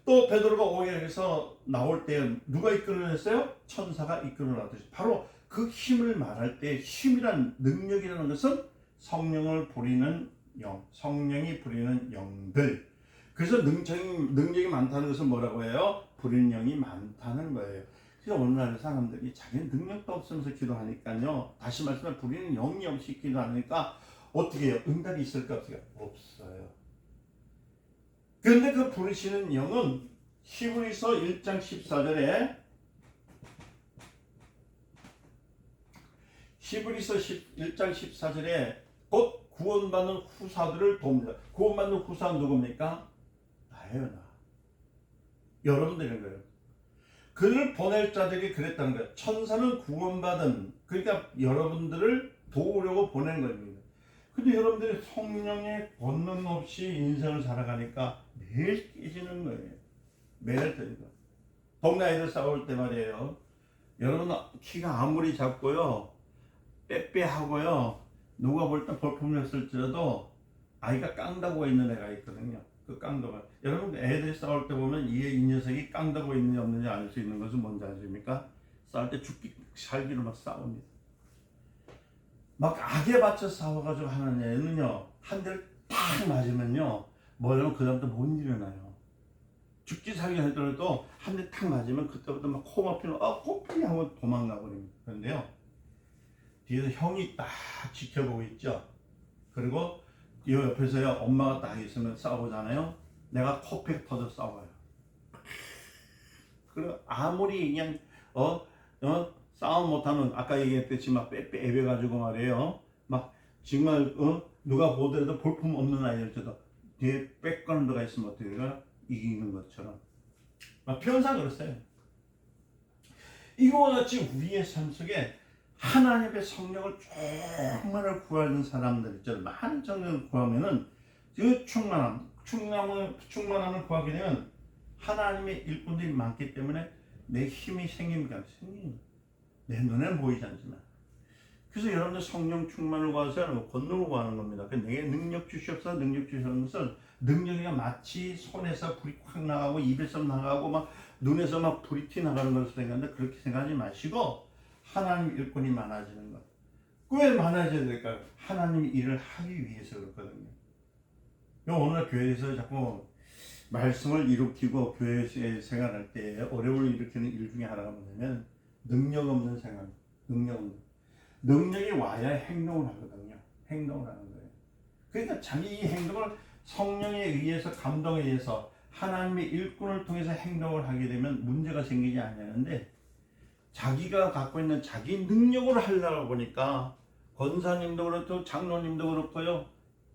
또 베드로가 오해해서 나올 때 누가 이끌어냈어요? 천사가 이끌어놨듯이, 바로 그 힘을 말할 때, 힘이란 능력이라는 것은 성령을 부리는 영, 성령이 부리는 영들. 그래서 능력이 많다는 것은 뭐라고 해요? 부리는 영이 많다는 거예요. 그래서 오늘날 사람들이 자기는 능력도 없으면서 기도하니까요, 다시 말씀해 부리는 영이 없이 기도하니까 어떻게 해요? 응답이 있을까 없을까? 없어요. 그런데 그 부르시는 영은 히브리서 1장 14절에, 히브리서 1장 14절에 곧 구원받는 후사들을 돕니다. 구원받는 후사는 누굽니까? 나예요, 나. 여러분들인 거예요. 그를 보낼 자들이 그랬다는 거예요. 천사는 구원받은, 그러니까 여러분들을 도우려고 보낸 겁니다. 근데 여러분들이 성령의 권능 없이 인생을 살아가니까 매일 깨지는 거예요. 매일 깨지는 거예요. 동네 아이들 싸울 때 말이에요. 여러분 키가 아무리 작고요, 빼빼하고요, 누가 볼 때 볼품이었을지라도 아이가 깡다구가 있는 애가 있거든요. 그 깡다구. 여러분 애들이 싸울 때 보면 이 녀석이 깡다구가 있는지 없는지 알 수 있는 것은 뭔지 아십니까? 싸울 때 죽기 살기로 막 싸웁니다. 막 악에 받쳐 싸워가지고 하는 애는요, 한 대를 딱 맞으면요, 뭐냐면 그 다음부터 못 일어나요. 죽기 살기 하더라도 한 대 탁 맞으면 그때부터 막 코 막히면 코피 하고 도망가 버립니다. 그런데요, 뒤에서 형이 딱 지켜보고 있죠. 그리고 이 옆에서요, 엄마가 딱 있으면 싸우잖아요. 내가 코피 터져 싸워요. 그리고 아무리 그냥 싸움 못하는, 아까 얘기했듯이 막 빼빼해가지고 말이에요. 막 정말 누가 보더라도 볼품 없는 아이들도 뒤에 뺏거는 데가 있으면 어떻게 해요? 이기는 것처럼. 막 편사 그랬어요. 이거와 같이 우리의 삶 속에 하나님의 성령을 정말 구하는 사람들 있잖아요. 많은 성령을 구하면은 그 충만함을 구하게 되면 하나님의 일꾼들이 많기 때문에 내 힘이 생깁니다. 내 눈에는 보이지 않지만. 그래서 여러분들 성령 충만을 구하세요. 권능을 구하는 겁니다. 내게 능력 주시옵소서. 능력 주시는 것은, 능력이 마치 손에서 불이 확 나가고 입에서 나가고 막 눈에서 막 불이 튀 나가는 것을 생각하는데, 그렇게 생각하지 마시고 하나님 일꾼이 많아지는 것. 왜 많아져야 될까요? 하나님이 일을 하기 위해서 그렇거든요. 오늘 교회에서 자꾸 말씀을 일으키고 교회에 생활할 때 어려움을 일으키는 일 중에 하나가 뭐냐면 능력 없는 생활, 능력이 와야 행동을 하거든요. 행동을 하는 거예요. 그러니까 자기 행동을 성령에 의해서, 감동에 의해서 하나님의 일꾼을 통해서 행동을 하게 되면 문제가 생기지 않냐는데, 자기가 갖고 있는 자기 능력으로 하려고 보니까 권사님도 그렇고 장로님도 그렇고요,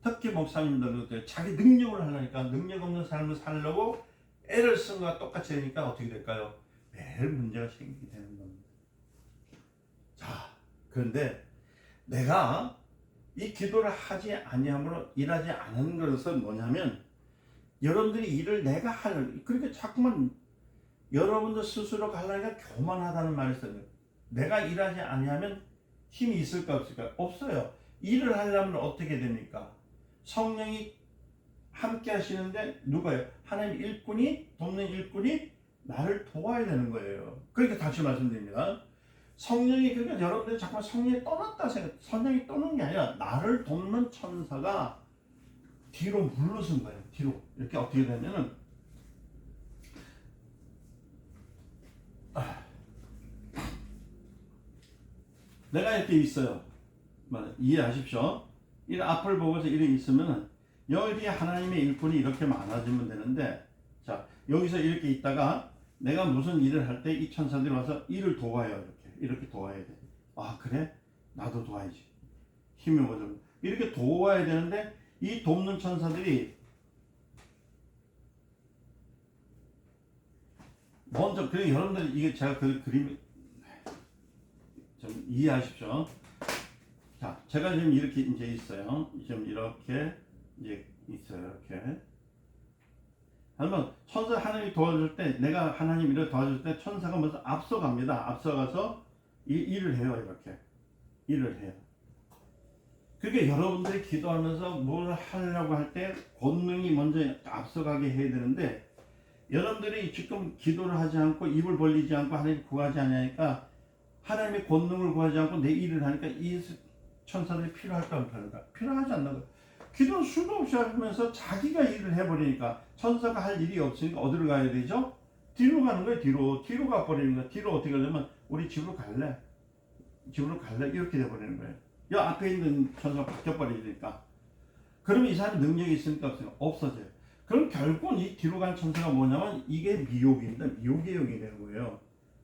특히 목사님도 그렇고요, 자기 능력으로 하려니까 능력 없는 삶을 살려고 애를 쓴 것과 똑같이 되니까 어떻게 될까요? 매일 문제가 생기게 되는 겁니다. 자, 그런데 내가 이 기도를 하지 아니함으로 일하지 않은 것은 뭐냐면, 여러분들이 일을 내가 그러니까 자꾸만 여러분들 스스로 하려니까 교만하다는 말을 써요. 내가 일하지 아니하면 힘이 있을까 없을까? 없어요. 일을 하려면 어떻게 됩니까? 성령이 함께 하시는데 누가요? 하나님 일꾼이 돕는 일꾼이 나를 도와야 되는 거예요. 그러니까 다시 말씀드립니다. 성령이 그러니까 여러분들이 자꾸 성령이 떠났다 생각. 성령이 떠는 게 아니라 나를 돕는 천사가 뒤로 물러선 거예요. 뒤로 이렇게 어떻게 되면은 내가 이렇게 있어요. 이해하십시오. 이 앞을 보고서 이렇게 있으면은 여기에 하나님의 일꾼이 이렇게 많아지면 되는데, 자 여기서 이렇게 있다가 내가 무슨 일을 할 때 이 천사들이 와서 일을 도와요. 이렇게 도와야 돼. 아 그래? 나도 도와야지. 힘이 모자라. 이렇게 도와야 되는데 이 돕는 천사들이 먼저 그래 여러분들 이게 제가 그 그림 좀 이해하십시오. 자, 제가 지금 이렇게 이제 있어요. 지금 이렇게 이제 있어요. 이렇게. 한번 천사 하나님이 도와줄 때, 내가 하나님 일을 도와줄 때 천사가 먼저 앞서갑니다. 앞서가서 일을 해요. 이렇게 일을 해요. 그게 여러분들이 기도하면서 뭘 하려고 할 때 권능이 먼저 앞서가게 해야 되는데, 여러분들이 지금 기도를 하지 않고 입을 벌리지 않고 하나님 구하지 않으니까, 하나님의 권능을 구하지 않고 내 일을 하니까 이 천사들이 필요할까 안 필요할까? 필요하지 않는 거예요. 기도는 수도 없이 하면서 자기가 일을 해버리니까 천사가 할 일이 없으니까 어디로 가야 되죠? 뒤로 가는 거예요. 뒤로 가버리는 거예요. 뒤로 어떻게 하려면 우리 집으로 갈래? 이렇게 돼버리는 거예요. 이 앞에 있는 천사가 바뀌어버리니까. 그러면 이 사람이 능력이 있으니까 없어져요. 그럼 결국은 이 뒤로 간 천사가 뭐냐면 이게 미혹입니다. 미혹의 영이 되는 거예요.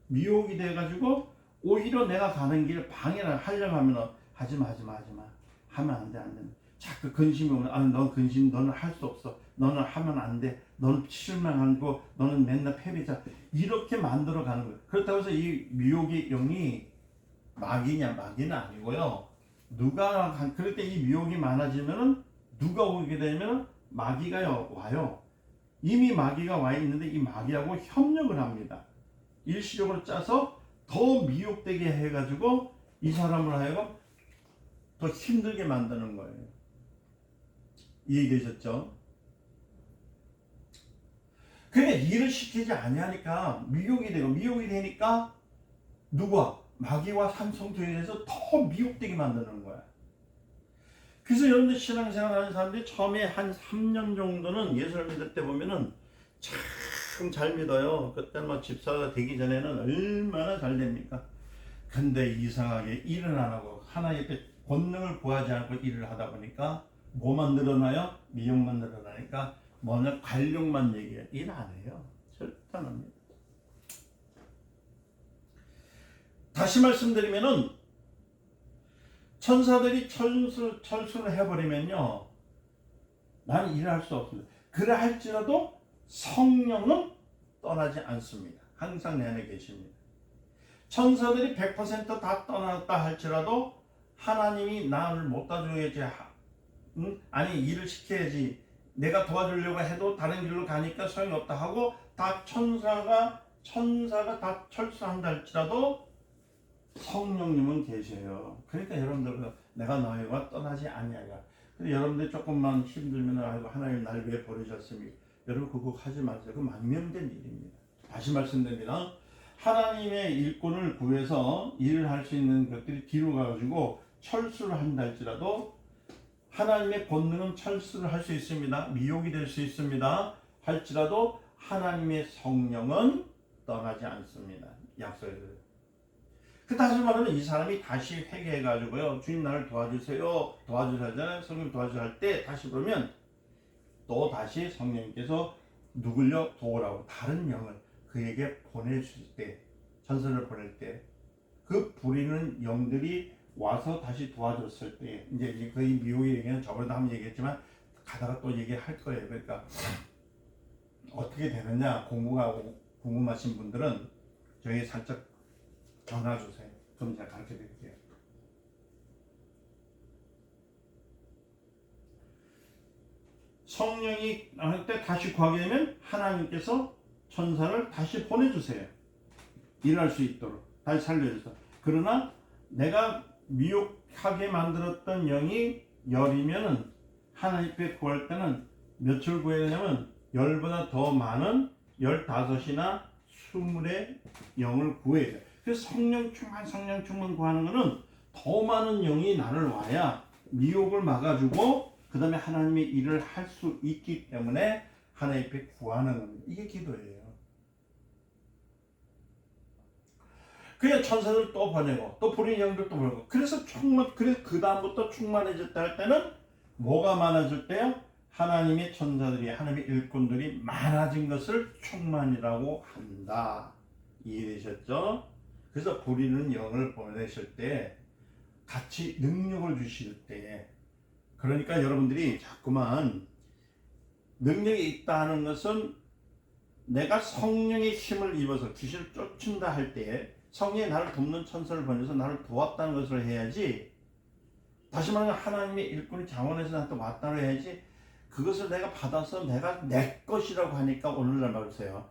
미혹이 돼가지고 오히려 내가 가는 길을 방해를 하려고 하면 하지마 하면 안 돼. 자꾸 근심이 오면 넌 근심 너는 할 수 없어. 너는 하면 안 돼. 너는 실망하고 너는 맨날 패배자. 이렇게 만들어 가는 거예요. 그렇다고 해서 이 미혹의 영이 마귀는 아니고요. 그럴 때 이 미혹이 많아지면은 누가 오게 되면 마귀가 와요. 이미 마귀가 와 있는데 이 마귀하고 협력을 합니다. 일시적으로 짜서 더 미혹되게 해가지고 이 사람을 하여금 더 힘들게 만드는 거예요. 이해되셨죠? 그러니까 일을 시키지 아니하니까 미혹이 되니까 누가? 마귀와 산성조에서 더 미혹되게 만드는 거야. 그래서 여러분들 신앙생활 하는 사람들이 처음에 한 3년 정도는 예수를 믿을 때 보면은 참 잘 믿어요. 그때는 막 집사가 되기 전에는 얼마나 잘 됩니까? 근데 이상하게 일은 안 하고 하나님의 권능을 구하지 않고 일을 하다 보니까 뭐만 늘어나요? 미혹만 늘어나니까 뭐냐 관력만 얘기해요. 일 안 해요. 절대 안 합니다. 다시 말씀드리면은 천사들이 철수를 해버리면요 나는 일할 수 없습니다. 그래 할지라도 성령은 떠나지 않습니다. 항상 내 안에 계십니다. 천사들이 100% 다 떠났다 할지라도 하나님이 나를 못 도와줘야지. 아니 일을 시켜야지. 내가 도와주려고 해도 다른 길로 가니까 소용이 없다 하고 다 천사가 다 철수한다 할지라도 성령님은 계셔요. 그러니까 여러분들 내가 너희와 떠나지 아니하리라. 근데 여러분들 조금만 힘들면 하나님 날 왜 버리셨습니까? 여러분 그거 하지 마세요. 그 망명된 일입니다. 다시 말씀드립니다. 하나님의 일꾼을 구해서 일을 할 수 있는 것들이 뒤로 가가지고 철수를 한다 할지라도 하나님의 권능은 철수를 할 수 있습니다. 미혹이 될 수 있습니다. 할지라도 하나님의 성령은 떠나지 않습니다. 약속해요. 다시 말하면 이 사람이 다시 회개해가지고요. 주님 나를 도와주세요. 도와주세요. 성령 도와주세요 할 때 다시 보면 또 다시 성령님께서 누굴요? 도우라고 다른 영을 그에게 보내줄 때 전선을 보낼 때 그 부리는 영들이 와서 다시 도와줬을 때 이제 거의 미혹의 얘기는 저번에도 한번 얘기했지만 가다가 또 얘기할 거예요. 그러니까 어떻게 되느냐 궁금하신 분들은 저희 살짝 전화 주세요. 그럼 제가 가르쳐 드릴게요. 성령이 할 때 다시 구하게 되면 하나님께서 천사를 다시 보내주세요. 일할 수 있도록 다시 살려주세요. 그러나 내가 미혹하게 만들었던 영이 열이면은 하나님께 구할 때는 몇을 구해야 되냐면 10보다 더 많은 15이나 20의 영을 구해야 돼. 그래서 성령 충만 구하는 거는 더 많은 영이 나를 와야 미혹을 막아주고 그 다음에 하나님의 일을 할 수 있기 때문에 하나님 앞에 구하는 겁니다. 이게 기도예요. 그래 천사들 또 보내고 또 불의 영들 또 보내고 그래서 그래서 그 다음부터 충만해졌다 할 때는 뭐가 많아질 때요? 하나님의 천사들이 하나님의 일꾼들이 많아진 것을 충만이라고 한다. 이해되셨죠? 그래서 부리는 영을 보내실 때 같이 능력을 주실 때 그러니까 여러분들이 자꾸만 능력이 있다는 것은 내가 성령의 힘을 입어서 귀신을 쫓는다 할 때 성령이 나를 돕는 천사를 보내서 나를 도왔다는 것을 해야지. 다시 말하면 하나님의 일꾼이 자원해서 나한테 왔다고 해야지. 그것을 내가 받아서 내가 내 것이라고 하니까 오늘날 말하세요.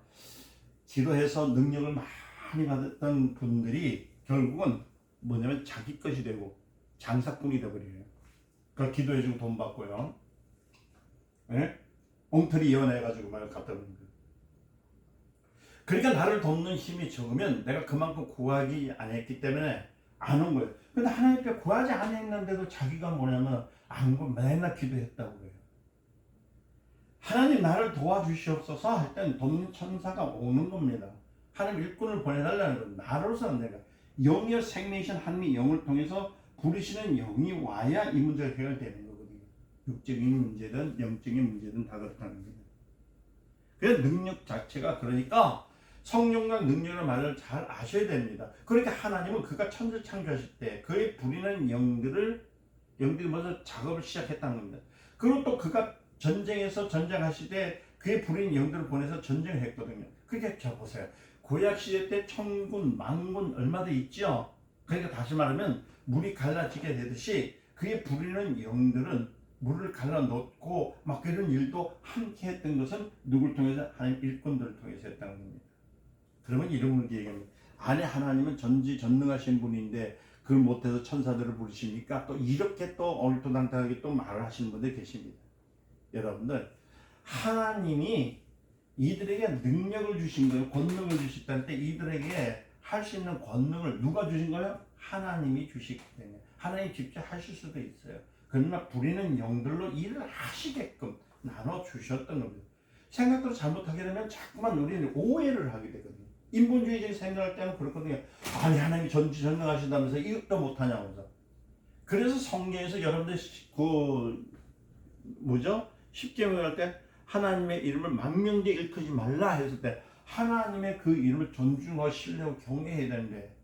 기도해서 능력을 많이 받았던 분들이 결국은 뭐냐면 자기 것이 되고 장사꾼이 되어버려요. 그걸 기도해주고 돈 받고요. 예? 엉터리 이혼해가지고 말 갖다 놓는 거예요. 그러니까 나를 돕는 힘이 적으면 내가 그만큼 구하지 않았기 때문에 안 온 거예요. 근데 하나님께 구하지 않았는데도 자기가 뭐냐면 안 구하고 맨날 기도했다고 해요. 하나님 나를 도와주시옵소서 할 때는 돕는 천사가 오는 겁니다. 하나님 일꾼을 보내달라는 건 나로서는 내가 영이여 생명이신 하나님의 영을 통해서 부르시는 영이 와야 이 문제가 해결되는 거거든요. 육적인 문제든 영적인 문제든 다 그렇다는 거예요. 그 능력 자체가 그러니까 성령과 능력의 말을 잘 아셔야 됩니다. 그러니까 하나님은 그가 천지를 창조하실 때 그의 부리는 영들이 먼저 작업을 시작했다는 겁니다. 그리고 또 그가 전쟁에서 전쟁하실 때 그의 부린 영들을 보내서 전쟁을 했거든요. 그게 저 보세요. 구약 시대 때 천군, 만군 얼마나 있죠. 그러니까 다시 말하면 물이 갈라지게 되듯이 그의 부리는 영들은 물을 갈라놓고 막 그런 일도 함께 했던 것은 누굴 통해서? 하나님 일꾼들을 통해서 했다는 겁니다. 그러면 이런 문제 얘기합니다. 아니 하나님은 전지전능하신 분인데 그걸 못해서 천사들을 부르십니까? 또 이렇게 또 얼토당토하게 또 말을 하시는 분들 계십니다. 여러분들 하나님이 이들에게 능력을 주신 거예요. 권능을 주셨다는 때 이들에게 할 수 있는 권능을 누가 주신 거예요? 하나님이 주시기 때문에 하나님 직접 하실 수도 있어요. 그러나 부리는 영들로 일을 하시게끔 나눠 주셨던 겁니다. 생각대로 잘못하게 되면 자꾸만 우리는 오해를 하게 되거든요. 인본주의적인 생각할 때는 그렇거든요. 아니 하나님이 전지전능하신다면서 이것도 못하냐면서. 그래서 성경에서 여러분들 십계명을 할 때 하나님의 이름을 망명되이 일컫지 말라 했을 때 하나님의 그 이름을 존중하고 신뢰하고 경외해야 되는데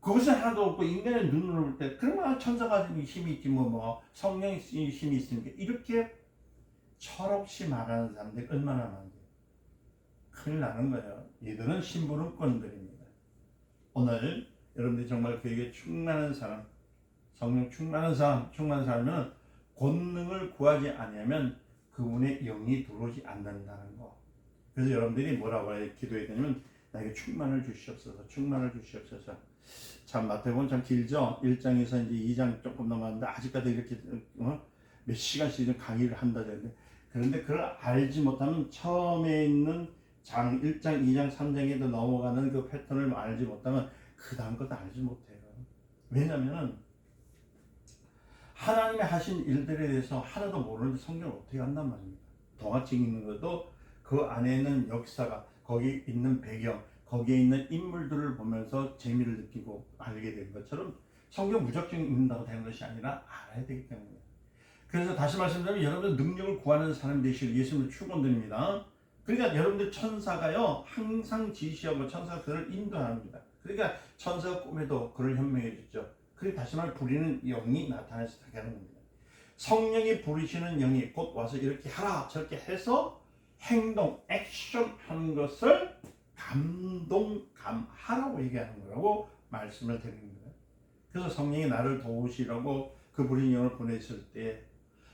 그것은 하나도 없고 인간의 눈으로 볼 때 그러나 천사가 힘이 있지 성령의 힘이 있으니까 이렇게 철없이 말하는 사람들이 얼마나 많은지 큰일 나는 거예요. 이들은 심부름꾼들입니다. 오늘 여러분들이 정말 그에게 충만한 사람, 성령 충만한 사람은 권능을 구하지 않으면 그분의 영이 들어오지 않는다는 거. 그래서 여러분들이 뭐라고 기도해야 되냐면 나에게 충만을 주시옵소서, 충만을 주시옵소서. 참 마태복음 참 길죠. 1장에서 이제 2장 조금 넘었는데 아직까지 이렇게 몇 시간씩 강의를 한다는데 그런데 그걸 알지 못하면 처음에 있는 장 1장, 2장, 3장에도 넘어가는 그 패턴을 알지 못하면 그 다음 것도 알지 못해요. 왜냐하면 하나님이 하신 일들에 대해서 하나도 모르는데 성경을 어떻게 한단 말입니까? 동화책 읽는 것도 그 안에 있는 역사가 거기 있는 배경 거기에 있는 인물들을 보면서 재미를 느끼고 알게 된 것처럼 성경 무작정 읽는다고 되는 것이 아니라 알아야 되기 때문에 그래서 다시 말씀드리면 여러분들 능력을 구하는 사람이 되시길 예수님을 축원드립니다. 그러니까 여러분들 천사가요 항상 지시하고 천사가 그를 인도합니다. 그러니까 천사가 꿈에도 그를 현명해 줬죠. 그리고 다시 말해 부리는 영이 나타나서 하게 하는 겁니다. 성령이 부리시는 영이 곧 와서 이렇게 하라 저렇게 해서 행동, 액션 하는 것을 감하라고 얘기하는 거라고 말씀을 드립니다. 그래서 성령이 나를 도우시라고 그 부린 영을 보냈을 때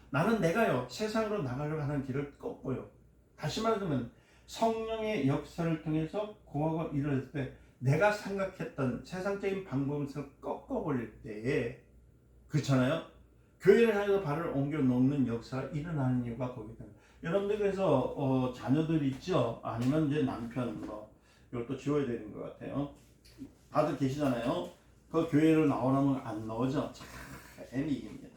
나는 내가요 세상으로 나가려고 하는 길을 꺾고요. 다시 말하자면 성령의 역사를 통해서 구하고 일을 때 내가 생각했던 세상적인 방법을 꺾어버릴 때에 그렇잖아요. 교회를 향해서 발을 옮겨 놓는 역사가 일어나는 이유가 거기 때문에 여러분들 그래서 자녀들 있죠? 아니면 이제 남편 이것도 지워야 되는 것 같아요. 다들 계시잖아요. 그 교회를 나오라면 안 나오죠? 참 애미입니다.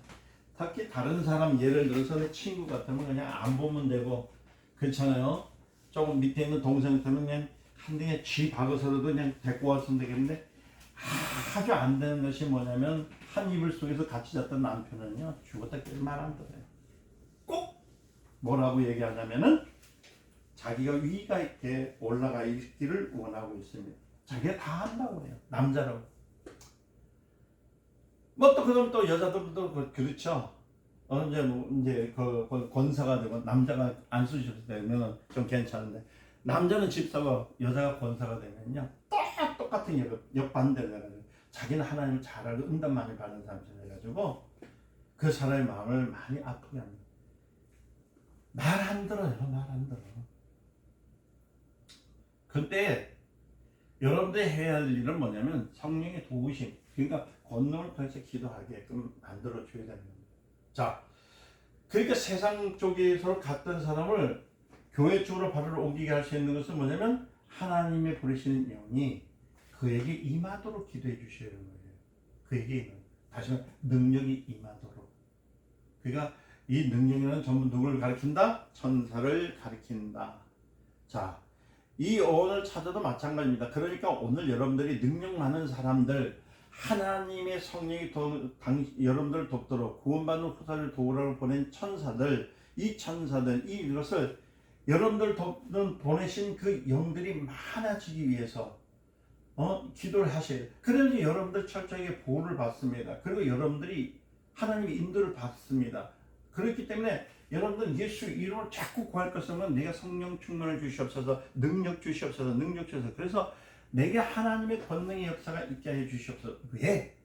특히 다른 사람 예를 들어서 내 친구 같으면 그냥 안 보면 되고 괜찮아요. 조금 밑에 있는 동생 같으면 그냥 한 등에 쥐 박아서라도 그냥 데리고 왔으면 되겠는데 아주 안 되는 것이 뭐냐면 한 이불 속에서 같이 잤던 남편은요 죽었다 깨도 말 안 들어요. 꼭 뭐라고 얘기하냐면은 자기가 위가 있게 올라가 있기를 원하고 있습니다. 자기가 다 한다고 해요. 남자라고. 뭐 또 그럼 또 여자들도 그렇죠. 이제 그 권사가 되고 남자가 안 쓰셔도 되면 좀 괜찮은데 남자는 집사고 여자가 권사가 되면요 똑같은 역반대로 해가지고 자기는 하나님을 잘 알고 응답 많이 받는 사람처럼 해가지고 그 사람의 마음을 많이 아프게 합니다. 말 안 들어요. 말 안 들어. 그때 여러분들이 해야 할 일은 뭐냐면 성령의 도우심, 그러니까 권능을 통해서 기도하게끔 만들어줘야 되는 겁니다. 자, 그러니까 세상 쪽에서 갔던 사람을 교회 쪽으로 바로 옮기게 할 수 있는 것은 뭐냐면 하나님의 부르시는 영이 그에게 임하도록 기도해 주셔야 하는 거예요. 그에게 다시 말해 능력이 임하도록. 그러니까 이 능력이라는 전부 누구를 가리킨다? 천사를 가리킨다. 자, 이 어원을 찾아도 마찬가지입니다. 그러니까 오늘 여러분들이 능력 많은 사람들, 하나님의 성령이 여러분들을 돕도록 구원받는 후사를 도우라고 보낸 천사들, 이 천사들, 이것을 여러분들 보내신 그 영들이 많아지기 위해서 기도를 하셔야 돼요. 그래야지 여러분들 철저하게 보호를 받습니다. 그리고 여러분들이 하나님의 인도를 받습니다. 그렇기 때문에 여러분들 예수 이름을 자꾸 구할 것은 내가 성령 충만을 주시옵소서, 능력 주시옵소서, 능력 주시옵소서. 그래서 내게 하나님의 권능의 역사가 있게 해 주시옵소서. 왜?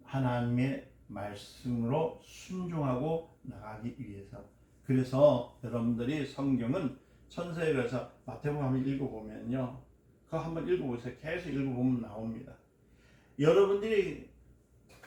하나님의 말씀으로 순종하고 나가기 위해서. 그래서 여러분들이 성경은 천사에 가서 마태복음 한번 읽어보면요, 그거 한번 읽어보세요. 계속 읽어보면 나옵니다. 여러분들이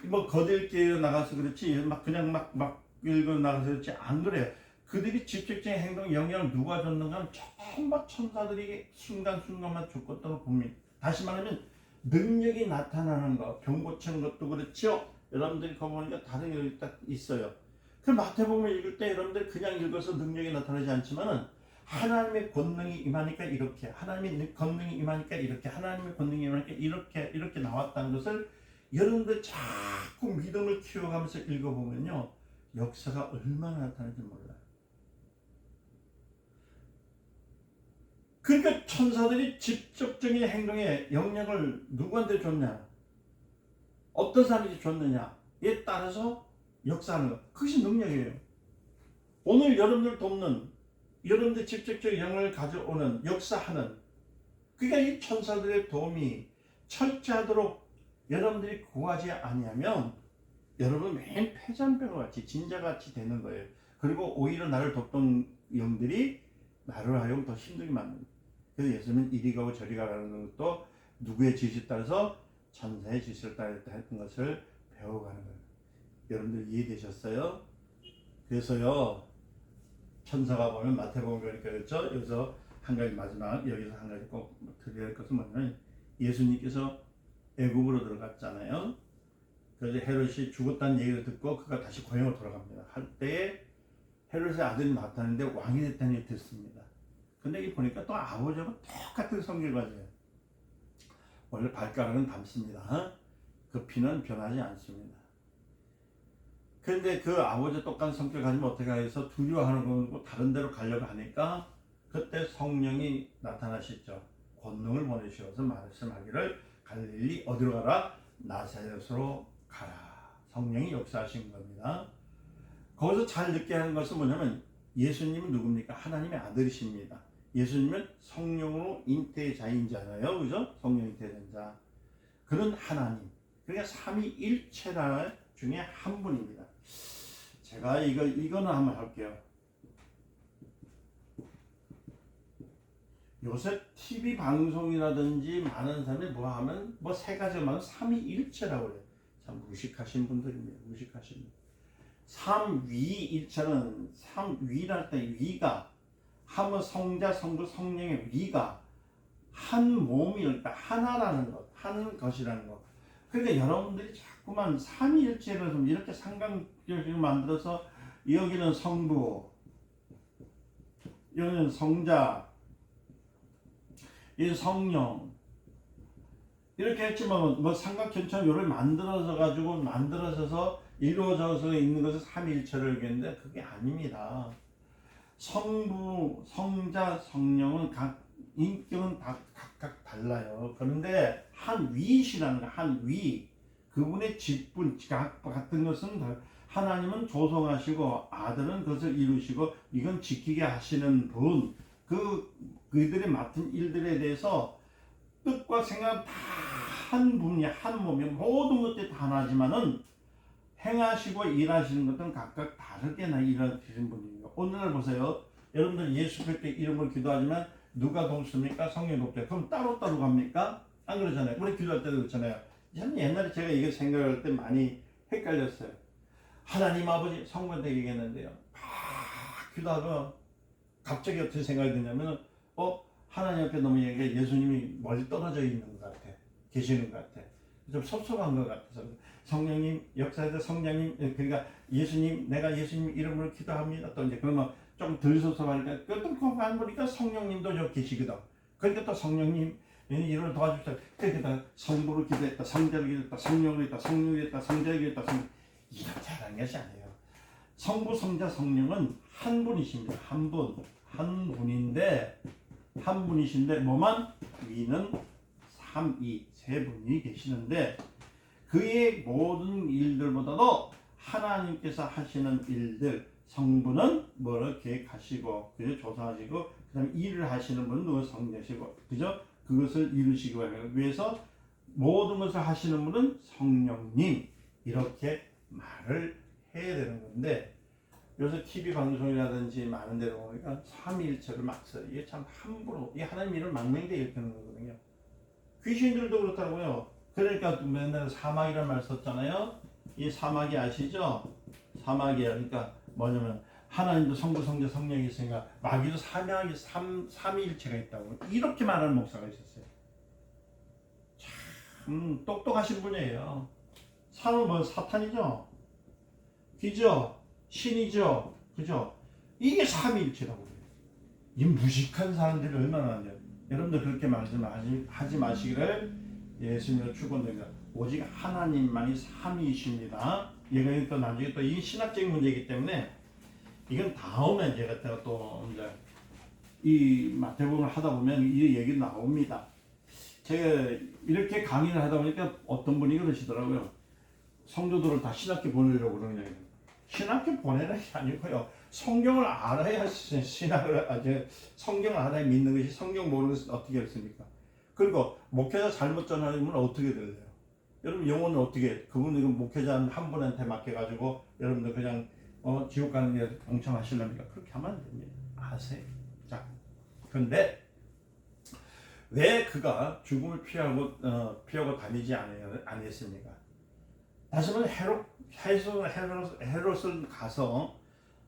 뭐 거들교회 나가서 그렇지 그냥 막 읽어 나가서 그렇지 안 그래요. 그들이 직접적인 행동 영향을 누가 줬는가는 전부 천사들이 순간순간만 줬었다고 봅니다. 다시 말하면 능력이 나타나는 것, 병 고치는 것도 그렇죠. 여러분들이 거기 보니까 다른 게 딱 있어요. 그 마태복음을 읽을 때 여러분들 그냥 읽어서 능력이 나타나지 않지만은 하나님의 권능이 임하니까 이렇게, 하나님의 권능이 임하니까 이렇게, 하나님의 권능이 임하니까 이렇게 나왔다는 것을 여러분들 자꾸 믿음을 키워가면서 읽어보면요, 역사가 얼마나 나타나는지 몰라요. 그러니까 천사들이 직접적인 행동에 영향을 누구한테 줬냐, 어떤 사람에게 줬느냐에 따라서 역사하는 것, 그것이 능력이에요. 오늘 여러분들 돕는, 여러분들 직접적 영향을 가져오는, 역사하는, 그러니까 이 천사들의 도움이 철저하도록 여러분들이 구하지 아니하면 여러분 맨 패잔병과 같이 진자같이 되는 거예요. 그리고 오히려 나를 돕던 영들이 나를 하여금 더 힘들게 만듭니다. 그래서 예수님은 이리 가고 저리 가라는 것도 누구의 지시에 따라서 천사의 지시를 따라 했던 것을 배워가는 거예요. 여러분들 이해되셨어요? 그래서요, 천사가 보면 마태복음 그러니까 그렇죠? 여기서 한 가지 마지막, 여기서 한 가지 꼭 드려야 할 것은 뭐냐면 예수님께서 애굽으로 들어갔잖아요. 그래서 헤롯이 죽었다는 얘기를 듣고 그가 다시 고향으로 돌아갑니다. 할 때에 헤롯의 아들이 나타났는데 왕이 됐다는 얘기 듣습니다. 근데 이 보니까 또 아버지하고 똑같은 성결과제예요. 원래 발가락은 닮습니다. 그 피는 변하지 않습니다. 그런데 그 아버지 똑같은 성격 가지면 어떻게 해서 두려워하는 거고 다른 데로 가려고 하니까 그때 성령이 나타나시죠. 권능을 보내셔서 말씀하기를 갈릴리 어디로 가라? 나사렛으로 가라. 성령이 역사하신 겁니다. 거기서 잘 느끼게 하는 것은 뭐냐면 예수님은 누굽니까? 하나님의 아들이십니다. 예수님은 성령으로 잉태자인잖아요. 그죠? 성령 잉태자. 그런 하나님. 그러니까 삼위일체라 중에 한 분입니다. 제가 이거는 한번 할게요. 요새 TV 방송이라든지 많은 사람이 뭐 하면 세 가지만 삼위일체라고 그래요. 참 무식하신 분들입니다. 무식하신 분. 삼위일체는 삼위랄 때 위가 하면 성자, 성부, 성령의 위가 한 몸이 하나라는 것, 한 것이라는 것. 그러니까 여러분들이 자꾸만 삼위일체를 좀 이렇게 삼각형을 만들어서 여기는 성부, 여기는 성자, 이 성령 이렇게 했지만 뭐 삼각형처럼 요를 만들어져서 이루어져서 있는 것을 삼위일체를 얘기했는데 그게 아닙니다. 성부, 성자, 성령은 각 인격은 다 각각 달라요. 그런데 한 위시라는 거, 한 위, 그분의 직분 같은 것은 하나님은 조성하시고 아들은 그것을 이루시고 이건 지키게 하시는 분, 그들이 맡은 일들에 대해서 뜻과 생각 다 한 분이 한 몸이 모든 것들이 다 하나지만은 행하시고 일하시는 것은 각각 다르게나 일하시는 분이에요. 오늘 보세요. 여러분들 예수 그리스도의 이름으로 기도하지만 누가 돕습니까? 성령이 돕죠. 그럼 따로따로 갑니까? 안 그러잖아요. 우리 기도할 때도 그렇잖아요. 옛날에 제가 이거 생각할 때 많이 헷갈렸어요. 하나님 아버지 성부한테 얘기했는데요. 기도하고 갑자기 어떤 생각이 드냐면 하나님 앞에 너무 예수님이 멀리 떨어져 있는 것 같아. 계시는 것 같아. 좀 섭섭한 것 같아서 성령님 역사에서 성령님 그러니까 예수님 내가 예수님 이름으로 기도합니다. 또 이제 그러면 좀 덜 섭섭하니까 또 그거 보니까 성령님도 여기 계시거든. 그러니까 또 성령님 이를 도와주십시오. 그러니까 성부를 기도했다, 성자를 기도했다, 성령을 했다, 성령을 했다, 성자를 기도했다. 이렇게 하는 것이 아니에요. 성부, 성자, 성령은 한 분이십니다. 한 분, 한 분인데 한 분이신데 뭐만 위는 삼위 세 분이 계시는데 그의 모든 일들보다도 하나님께서 하시는 일들 성부는 뭐를 계획하시고 그죠 조사하시고 그다음에 일을 하시는 분은 누구 성자시고 그죠 그것을 이루시기 위해서 모든 것을 하시는 분은 성령님 이렇게 말을 해야 되는 건데 요새 TV 방송이라든지 많은 데로 보니까 삼위일체를 막 써요. 이게 참 함부로 이 하나님 일을 망명되게 일으키는 거거든요. 귀신들도 그렇다고요. 그러니까 맨날 사막이라는 말 썼잖아요. 이 사막이 아시죠? 사막이야. 그러니까 뭐냐면 하나님도 성부, 성자, 성령이 있으니까 마귀도 삼위일체가 있다고 이렇게 말하는 목사가 있었어요. 참 똑똑하신 분이에요. 사는 뭐 사탄이죠? 기죠? 신이죠? 그죠? 이게 삼위일체라고 그래요. 이 무식한 사람들이 얼마나 많냐. 여러분들 그렇게 하지 마시기를 예수님으로 축원드립니다. 오직 하나님만이 삼위이십니다. 얘가 또 나중에 또 이 신학적인 문제이기 때문에 이건 다음에 제가 또 이제 이 마태복음을 하다 보면 이 얘기 나옵니다. 제가 이렇게 강의를 하다 보니까 어떤 분이 그러시더라고요. 성도들을 다 신학교 보내려고 그러는 거예요. 신학교 보내는 게 아니고요. 성경을 알아야 성경을 알아야 믿는 것이 성경 모르는 것은 어떻게 했습니까? 그리고 목회자 잘못 전하면 어떻게 될래요? 여러분 영혼을 어떻게 그분이 목회자 한 분한테 맡겨가지고 여러분들 그냥 지옥 가는 게 동참하시려니까 그렇게 하면 안 됩니다. 아세요? 자, 그런데 왜 그가 죽음을 피하고 다니지 아니했습니까? 다시 말해 헤롯을 가서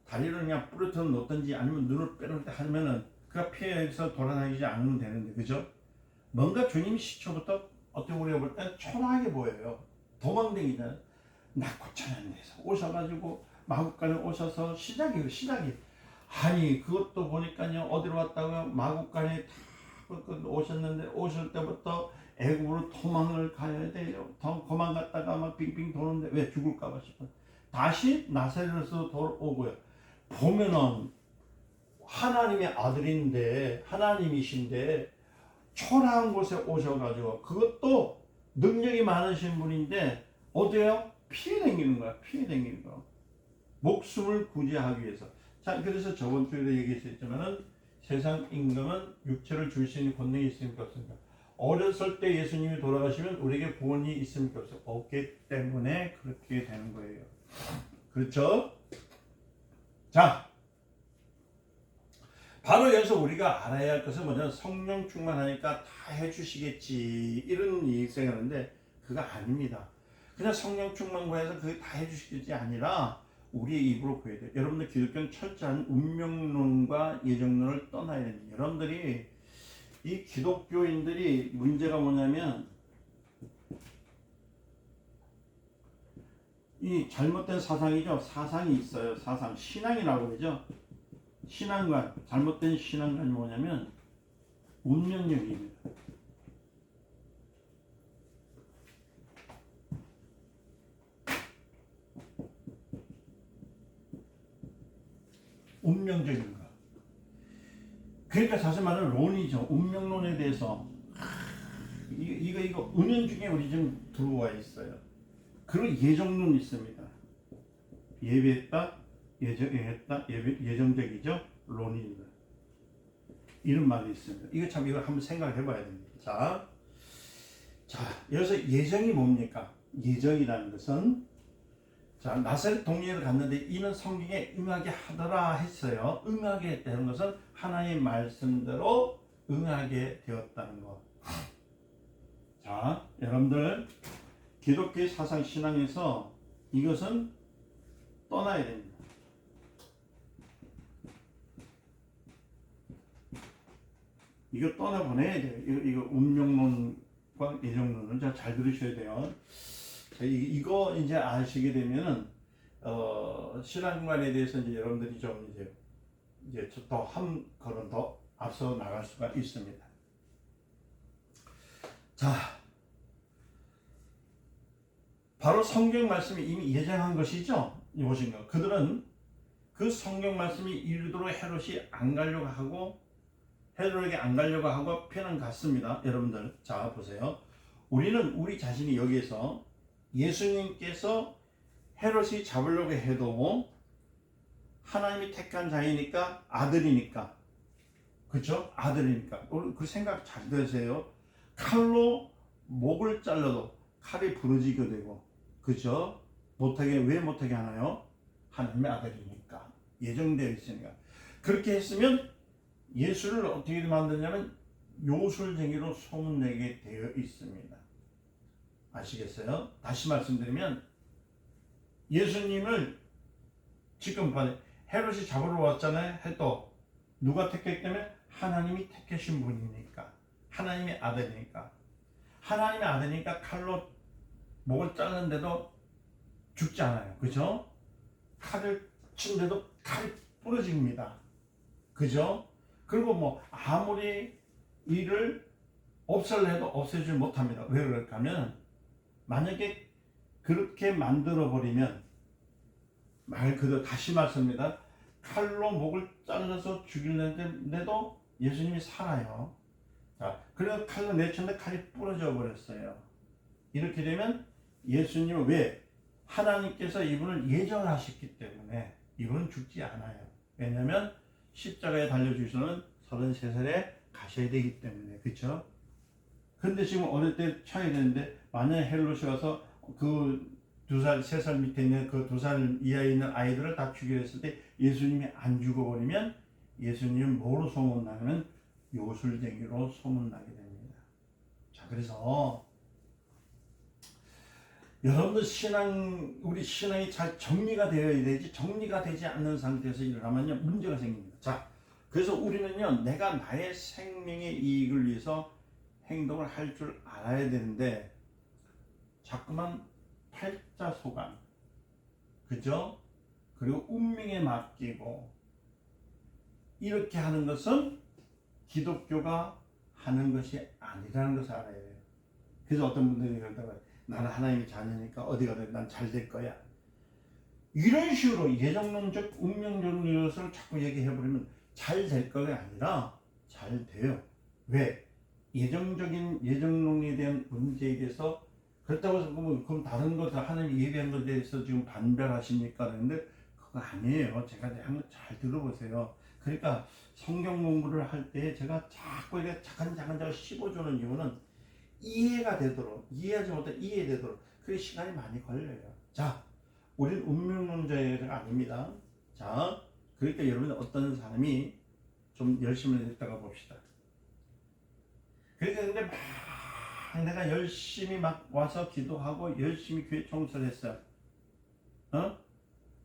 다리를 그냥 부러뜨려 놓든지 아니면 눈을 빼놓을 때 하면은 그가 피해서 돌아다니지 않으면 되는데 그죠? 뭔가 주님 시초부터 어떻게 우리가 볼 땐 초라하게 보여요. 도망다니잖아요. 낙고천한 데서 오셔가지고 마국간에 오셔서 시작이 아니 그것도 보니까요 어디로 왔다고요? 마국간에 다 오셨는데 오실 때부터 애국으로 도망을 가야 돼요. 도망갔다가 막 빙빙 도는데 왜 죽을까봐 싶어. 다시 나사렛에서 돌아오고요. 보면은 하나님의 아들인데 하나님이신데 초라한 곳에 오셔가지고 그것도 능력이 많으신 분인데 어디에요? 피해 다니는 거야. 피해 다니는 거. 목숨을 구제하기 위해서. 자, 그래서 저번 주에도 얘기했지만은 세상 임금은 육체를 줄 수 있는 권능이 있습니까 없습니까? 어렸을 때 예수님이 돌아가시면 우리에게 구원이 있습니까 없습니까? 없기 때문에 그렇게 되는 거예요. 그렇죠? 자, 바로 여기서 우리가 알아야 할 것은 뭐냐면 성령 충만하니까 다 해주시겠지 이런 생각하는데 그거 아닙니다. 그냥 성령 충만과 해서 그게 다 해주시겠지 아니라 우리의 입으로 보여야 돼요. 여러분들 기독교는 철저한 운명론과 예정론을 떠나야 됩니다. 여러분들이 이 기독교인들이 문제가 뭐냐면 이 잘못된 사상이죠. 사상이 있어요. 사상, 신앙이라고 그러죠. 신앙관, 잘못된 신앙관이 뭐냐면 운명론입니다. 운명적인 거. 그러니까 사실 말하는 론이죠. 운명론에 대해서 이거 은연중에 우리 좀 들어와 있어요. 그리고 예정론이 있습니다. 예배했다, 예정했다, 예정적이죠. 론입니다. 이런 말이 있습니다. 이거 참 이거 한번 생각해봐야 됩니다. 자, 여기서 예정이 뭡니까? 예정이라는 것은 자, 나사렛 동리를 갔는데 이는 성경에 응하게 하더라 했어요. 응하게 했다는 것은 하나님의 말씀대로 응하게 되었다는 것. 자, 여러분들 기독교의 사상 신앙에서 이것은 떠나야 됩니다. 이거 떠나보내야 돼요. 이거 운명론과 예정론을 잘 들으셔야 돼요. 이거 이제 아시게 되면은 신앙관에 대해서 이제 여러분들이 좀 이제 더 한 걸음 더 앞서 나갈 수가 있습니다. 자, 바로 성경 말씀이 이미 예정한 것이죠. 이보신 거. 그들은 그 성경 말씀이 이르도록 헤롯이 안 가려고 하고 헤롯에게 안 가려고 하고 편은 갔습니다. 여러분들, 자 보세요. 우리는 우리 자신이 여기에서 예수님께서 헤롯이 잡으려고 해도 하나님이 택한 자이니까 아들이니까 그렇죠? 아들이니까 그 생각 잘 드세요. 칼로 목을 잘라도 칼이 부러지게 되고 그렇죠? 못하게 왜 못하게 하나요? 하나님의 아들이니까 예정되어 있으니까. 그렇게 했으면 예수를 어떻게 만드냐면 요술쟁이로 소문내게 되어 있습니다. 아시겠어요? 다시 말씀드리면 예수님을 지금 헤롯이 잡으러 왔잖아요. 해도 누가 택했기 때문에 하나님이 택하신 분이니까 하나님의 아들이니까 하나님의 아들이니까 칼로 목을 자르는데도 죽지 않아요. 그죠? 칼을 치는데도 칼이 부러집니다. 그죠? 그리고 뭐 아무리 이를 없애려 해도 없애지 못합니다. 왜 그럴까 하면 만약에 그렇게 만들어 버리면 말 그대로 다시 말씀입니다. 칼로 목을 잘라서 죽이는데도 예수님이 살아요. 자, 그래서 칼로 내쳤는데 칼이 부러져 버렸어요. 이렇게 되면 예수님은 왜? 하나님께서 이분을 예정하셨기 때문에 이분은 죽지 않아요. 왜냐하면 십자가에 달려주시는 33살에 가셔야 되기 때문에. 그렇죠? 근데 지금 어릴 때 차야 되는데 만약에 헬롯이 와서 그 2살, 3살 밑에 있는 그 2살 이하에 있는 아이들을 다 죽이려 했을 때 예수님이 안 죽어버리면 예수님은 뭐로 소문나면 요술쟁이로 소문나게 됩니다. 자, 그래서 여러분들 우리 신앙이 잘 정리가 되어야 되지, 정리가 되지 않는 상태에서 일어나면요 문제가 생깁니다. 자, 그래서 우리는요 내가 나의 생명의 이익을 위해서 행동을 할 줄 알아야 되는데 자꾸만 팔자소간, 그죠? 그리고 운명에 맡기고 이렇게 하는 것은 기독교가 하는 것이 아니라는 것을 알아야 돼요. 그래서 어떤 분들이 그러다가 나는 하나님의 자녀니까 어디 가든 난 잘 될 거야. 이런 식으로 예정론적 운명적인 것을 자꾸 얘기해버리면 잘 될 거가 아니라 잘 돼요. 왜? 예정론에 대한 문제에 대해서 그렇다고 해서 그럼 다른 것들 하나님이 얘기한 것에 대해서 지금 반발하십니까? 그런데 그거 아니에요. 제가 한번 잘 들어보세요. 그러니까 성경 공부를 할 때 제가 자꾸 이렇게 자간자간 씹어주는 이유는 이해가 되도록, 이해하지 못해 이해되도록. 그게 시간이 많이 걸려요. 자, 우리는 운명론자가 아닙니다. 자, 그러니까 여러분 어떤 사람이 좀 열심히 했다가 봅시다. 그러니까 근데 막 내가 열심히 막 와서 기도하고 열심히 교회 청소를 했어요.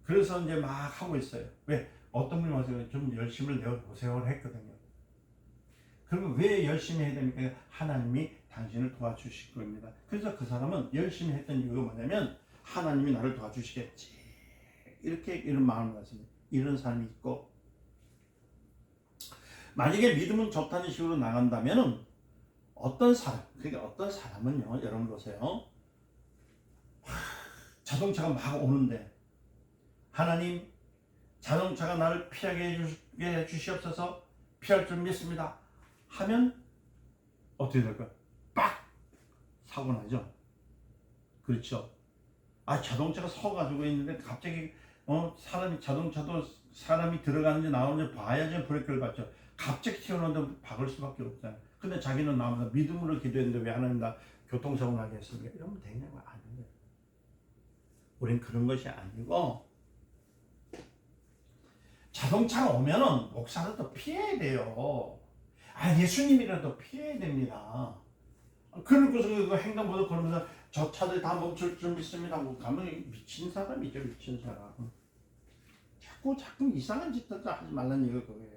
그래서 이제 막 하고 있어요. 왜? 어떤 분이 와서 좀 열심을 내어보세요 했거든요. 그러면 왜 열심히 해야 됩니까? 하나님이 당신을 도와주실 겁니다. 그래서 그 사람은 열심히 했던 이유가 뭐냐면 하나님이 나를 도와주시겠지. 이런 마음을 가졌습니다. 이런 사람이 있고, 만약에 믿음은 좋다는 식으로 나간다면은 어떤 사람, 그러니까 어떤 사람은요, 여러분 보세요. 자동차가 막 오는데 하나님, 자동차가 나를 피하게 해주시옵소서, 피할 줄 믿습니다 하면 어떻게 될까요? 빡! 사고 나죠. 그렇죠. 자동차가 서가지고 있는데 갑자기 자동차도 사람이 들어가는지 나오는지 봐야지 브레이크를 밟죠. 갑자기 튀어나오는데 박을 수밖에 없잖아요. 근데 자기는 나오면서 믿음으로 기도했는데 왜 하나님 나 교통사고 나게 했습니까? 이러면 되냐고. 아니에요. 우린 그런 것이 아니고, 자동차가 오면은 목사라도 피해야 돼요. 예수님이라도 피해야 됩니다. 그러고서 그 횡단보도 걸으면서 저 차들 다 멈출 줄 믿습니다 하고 가면 미친 사람이죠. 미친 사람. 자꾸 이상한 짓들 하지 말라는 이유가 그거예요.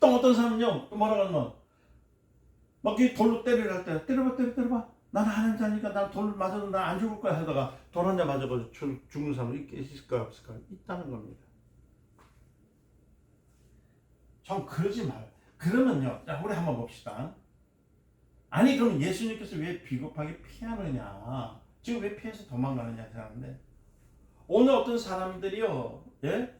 또 어떤 사람은요, 또 뭐라고 하면 막 돌로 때리려 할 때 때려봐 나는 하는 자니까 난 돌 맞아도 난 안 죽을 거야 하다가 돌 한 대 맞아가지고 죽는 사람이 있을까요 없을까요? 있다는 겁니다. 좀 그러지 말. 그러면요, 자, 우리 한번 봅시다. 아니 그럼 예수님께서 왜 비겁하게 피하느냐, 지금 왜 피해서 도망가느냐 하는데, 오늘 어떤 사람들이요, 예?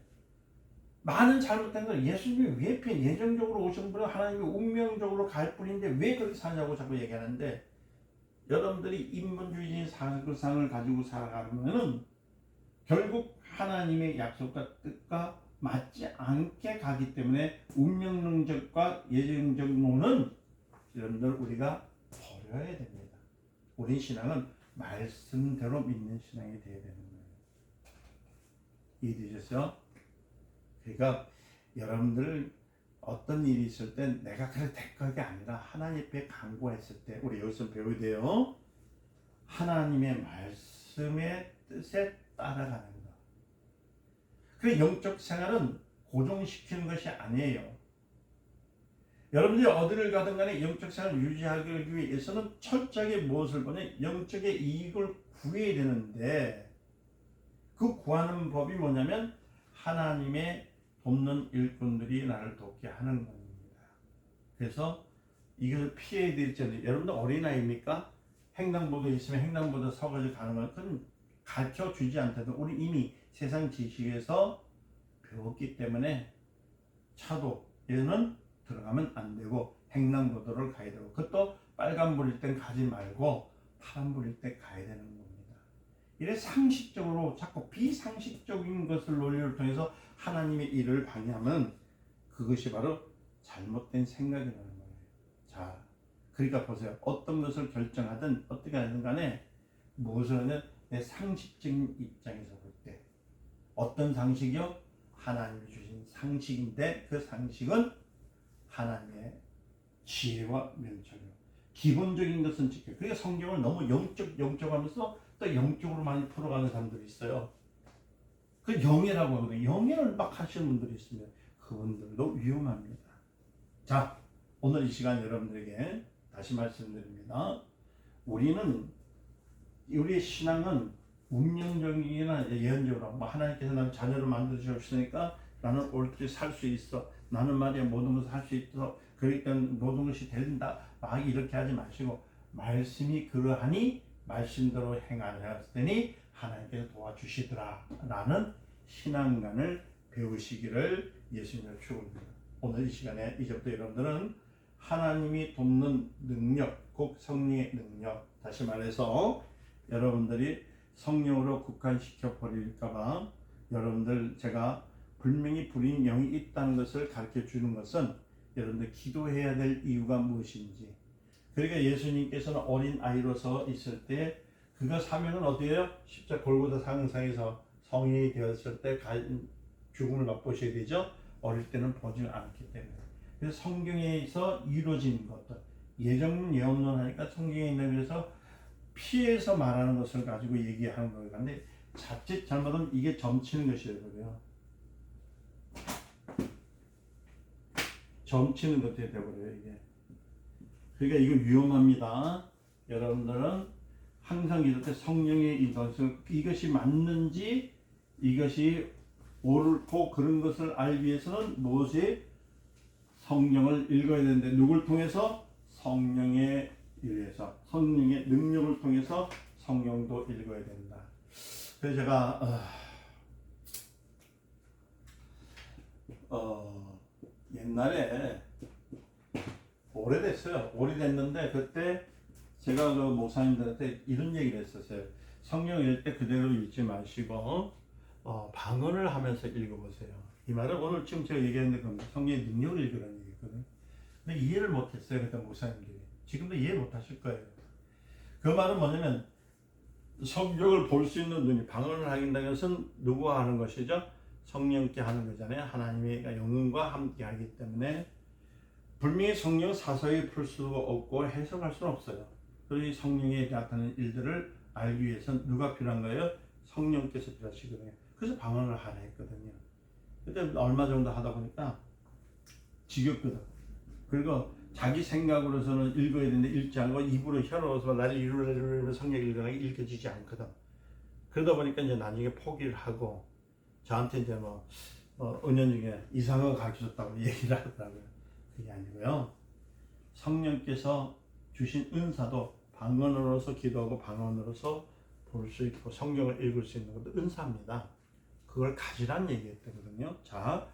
많은 잘못된 걸 예수님이 왜 피해? 예정적으로 오신 분은 하나님이 운명적으로 갈 뿐인데 왜 그렇게 사냐고 자꾸 얘기하는데, 여러분들이 인본주의적인 사상을 가지고 살아가면은 결국 하나님의 약속과 뜻과 맞지 않게 가기 때문에 운명론적과 예정적론은 여러분들 우리가 버려야 됩니다. 우리 신앙은 말씀대로 믿는 신앙이 되어야 되는 거예요. 이해되셨어요? 그러니까 여러분들 어떤 일이 있을 때 내가 그래 될 거가 아니라 하나님 앞에 간구했을 때 우리 여기서 배워야 돼요. 하나님의 말씀의 뜻에 따라가는 거. 그 영적 생활은 고정시키는 것이 아니에요. 여러분들이 어디를 가든 간에 영적 생활을 유지하기 위해서는 철저하게 무엇을 보냐, 영적의 이익을 구해야 되는데, 그 구하는 법이 뭐냐면 하나님의 돕는 일꾼들이 나를 돕게 하는 겁니다. 그래서 이걸 피해야 될지, 여러분들 어린아이입니까? 횡단보도 있으면 횡단보도 서가지고 가는 건 그건 가르쳐 주지 않더라도 우리 이미 세상 지식에서 배웠기 때문에 차도에는 들어가면 안 되고 횡단보도를 가야 되고, 그것도 빨간불일 땐 가지 말고 파란불일 때 가야 되는 겁니다. 이래 상식적으로 자꾸 비상식적인 것을 논리를 통해서 하나님의 일을 방해하면 그것이 바로 잘못된 생각이라는 거예요. 자, 그러니까 보세요. 어떤 것을 결정하든 어떻게 하든 간에 무엇을 하든 내 상식적인 입장에서 볼 때 어떤 상식이요? 하나님이 주신 상식인데 그 상식은 하나님의 지혜와 명철이요. 기본적인 것은 지켜요. 그러니까 성경을 너무 영적 하면서 또 영적으로 많이 풀어가는 사람들이 있어요. 그 영예라고 하거든요. 영예를 막 하시는 분들이 있으면 그분들도 위험합니다. 자, 오늘 이 시간 여러분들에게 다시 말씀드립니다. 우리의 신앙은 운명적이나 예언적으로 하나님께서 나를 자녀를 만들어 주셨으니까 나는 옳게 살 수 있어. 나는 말이야 모든 것을 할 수 있어. 그러니까 모든 것이 된다. 막 이렇게 하지 마시고, 말씀이 그러하니 말씀대로 행하려 했더니 하나님께서 도와주시더라 라는 신앙관을 배우시기를 예수님을 축원합니다. 오늘 이 시간에 이제부터 여러분들은 하나님이 돕는 능력, 곧 성령의 능력, 다시 말해서 여러분들이 성령으로 국한시켜 버릴까봐 여러분들 제가 분명히 불인 영이 있다는 것을 가르쳐 주는 것은 여러분들 기도해야 될 이유가 무엇인지. 그러니까 예수님께서는 어린 아이로서 있을 때 그가 사명은 어디예요? 십자가 골고다 상상에서 성인이 되었을 때 죽음을 맛보셔야 되죠. 어릴 때는 보지 않기 때문에. 그래서 성경에서 이루어진 것들, 예정 예언론 하니까 성경에 있는, 그래서 피해서 말하는 것을 가지고 얘기하는 거예요. 근데 자칫 잘못하면 이게 점치는 것이 되버려요. 점치는 것이 되버려요 이게. 그러니까 이거 위험합니다. 여러분들은 항상 이럴 때 성령의 인도하셔서 이것이 맞는지 이것이 옳고 그런 것을 알기 위해서는 무엇이 성경을 읽어야 되는데 누굴 통해서? 성령에 의해서 성령의 능력을 통해서 성경도 읽어야 된다. 그래서 제가 옛날에 오래됐는데 그때 제가 그 목사님들한테 이런 얘기를 했었어요. 성경 읽을 때 그대로 읽지 마시고 방언을 하면서 읽어보세요. 이 말은 오늘 지금 제가 얘기했는데 그 성경의 능력을 읽으라는 얘기거든요. 근데 이해를 못했어요. 그때 목사님들이. 지금도 이해 못하실 거예요. 그 말은 뭐냐면 성경을 볼 수 있는 눈이 방언을 하긴다는 것은 누구와 하는 것이죠? 성령께 하는 거잖아요. 하나님의 영혼과 함께 하기 때문에 분명히 성령 사서히 풀 수가 없고 해석할 수는 없어요. 그래서 성령에 나타나는 일들을 알기 위해서는 누가 필요한 거예요? 성령께서 필요하시거든요. 그래서 방언을 하라 했거든요. 그때 얼마 정도 하다 보니까 지겹거든. 그리고 자기 생각으로서는 읽어야 되는데 읽지 않고 입으로 혀로서 나를 이루려 성경 읽으라고 읽혀지지 않거든. 그러다 보니까 이제 나중에 포기를 하고 저한테 이제 은연중에 이상한 거 가르쳐줬다고 얘기를 하더라고요. 그게 아니고요. 성령께서 주신 은사도 방언으로서 기도하고 방언으로서 볼 수 있고 성경을 읽을 수 있는 것도 은사입니다. 그걸 가지란 얘기였거든요. 자,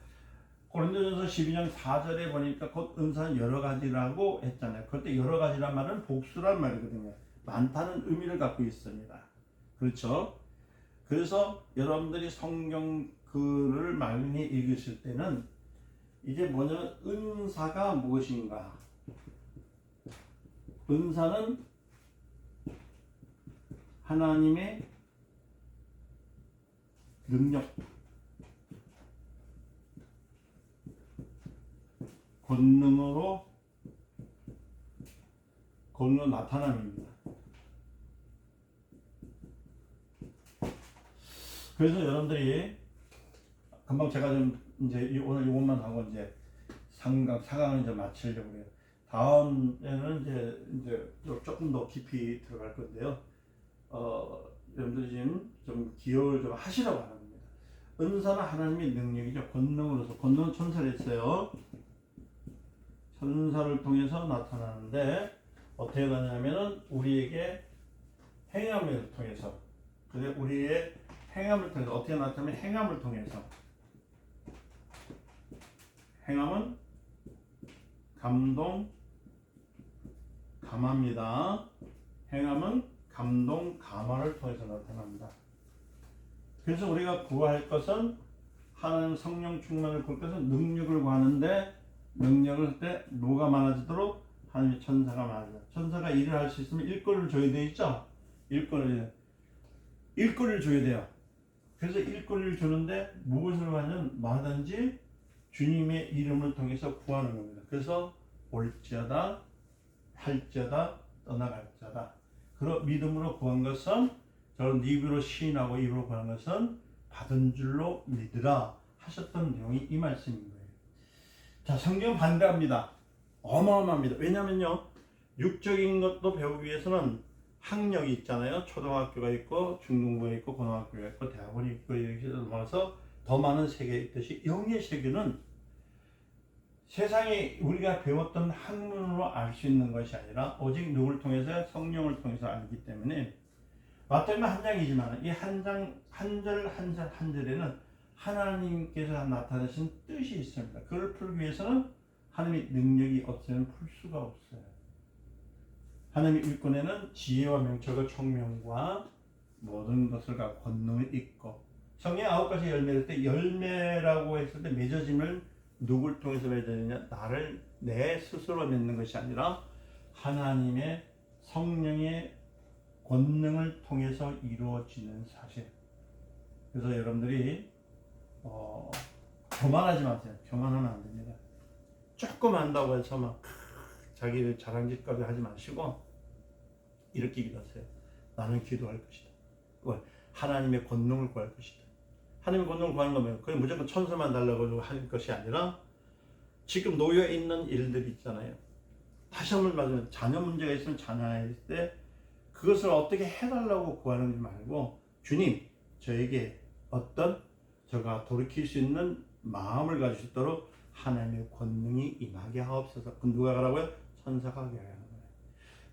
고린도전서 12장 4절에 보니까 곧 은사는 여러 가지라고 했잖아요. 그때 여러 가지란 말은 복수란 말이거든요. 많다는 의미를 갖고 있습니다. 그렇죠? 그래서 여러분들이 성경 글을 많이 읽으실 때는 이게 뭐냐면 은사가 무엇인가? 은사는 하나님의 능력, 권능으로 나타남입니다. 그래서 여러분들이 금방 제가 좀 이제 오늘 이것만 하고 이제 4강을 이제 마치려고 해요. 다음에는 이제 조금 더 깊이 들어갈 건데요. 여러분들이 지금 좀 기여를 좀 하시라고 하는 겁니다. 은사는 하나님의 능력이죠. 권능으로서. 권능은 천사를 했어요. 천사를 통해서 나타나는데 어떻게 나냐면은 우리에게 행함을 통해서. 근데 우리의 행함을 통해서 어떻게 나타나면 행함을 통해서. 행함은 감동, 감화입니다. 행함은 감동, 감화를 통해서 나타납니다. 그래서 우리가 구할 것은 하나님 성령 충만을 구할 것은 능력을 구하는데 능력을 할 때 뭐가 많아지도록 하나님의 천사가 많아져요. 천사가 일을 할 수 있으면 일거리를 줘야 되죠. 일거리를 줘야 돼요. 그래서 일거리를 주는데 무엇을 하냐면 뭐든지 주님의 이름을 통해서 구하는 겁니다. 그래서 올지어다, 할지어다, 떠나갈지어다. 그런 믿음으로 구한 것은 저는 입으로 시인하고 입으로 구한 것은 받은 줄로 믿으라 하셨던 내용이 이 말씀인 거예요. 자, 성경 반대합니다. 어마어마합니다. 왜냐면요, 육적인 것도 배우기 위해서는 학력이 있잖아요. 초등학교가 있고 중등부가 있고 고등학교가 있고 대학원이 있고 이렇게 넘어서 더 많은 세계가 있듯이 영의 세계는 세상에 우리가 배웠던 학문으로 알 수 있는 것이 아니라 오직 누구를 통해서? 성령을 통해서 알기 때문에 마태복음 한 장이지만 이 한 장 한 절 한 절 한 절에는 하나님께서 나타내신 뜻이 있습니다. 그걸 풀기 위해서는 하나님의 능력이 없으면 풀 수가 없어요. 하나님의 일꾼에는 지혜와 명철과 총명과 모든 것을 갖고 권능을 있고 성경의 9가지 열매일 때 열매라고 했을 때 맺어짐을 누굴 통해서 맺어지냐? 나를 내 스스로 맺는 것이 아니라 하나님의 성령의 권능을 통해서 이루어지는 사실. 그래서 여러분들이 교만하지 마세요. 교만하면 안 됩니다. 조금 한다고 해서 막 자기를 자랑질까지 하지 마시고 이렇게 기도하세요. 나는 기도할 것이다. 하나님의 권능을 구할 것이다. 하나님의 권능을 구하는 거면 그게 무조건 천사만 달라고 할 것이 아니라 지금 놓여 있는 일들이 있잖아요. 다시 한번 말하면 자녀 문제가 있으면 자녀일 때 그것을 어떻게 해달라고 구하는 줄 말고 주님 저에게 어떤 저가 돌이킬 수 있는 마음을 가질 수 있도록 하나님의 권능이 임하게 하옵소서. 그 누가 가라고요? 천사가 가게 하는 거예요.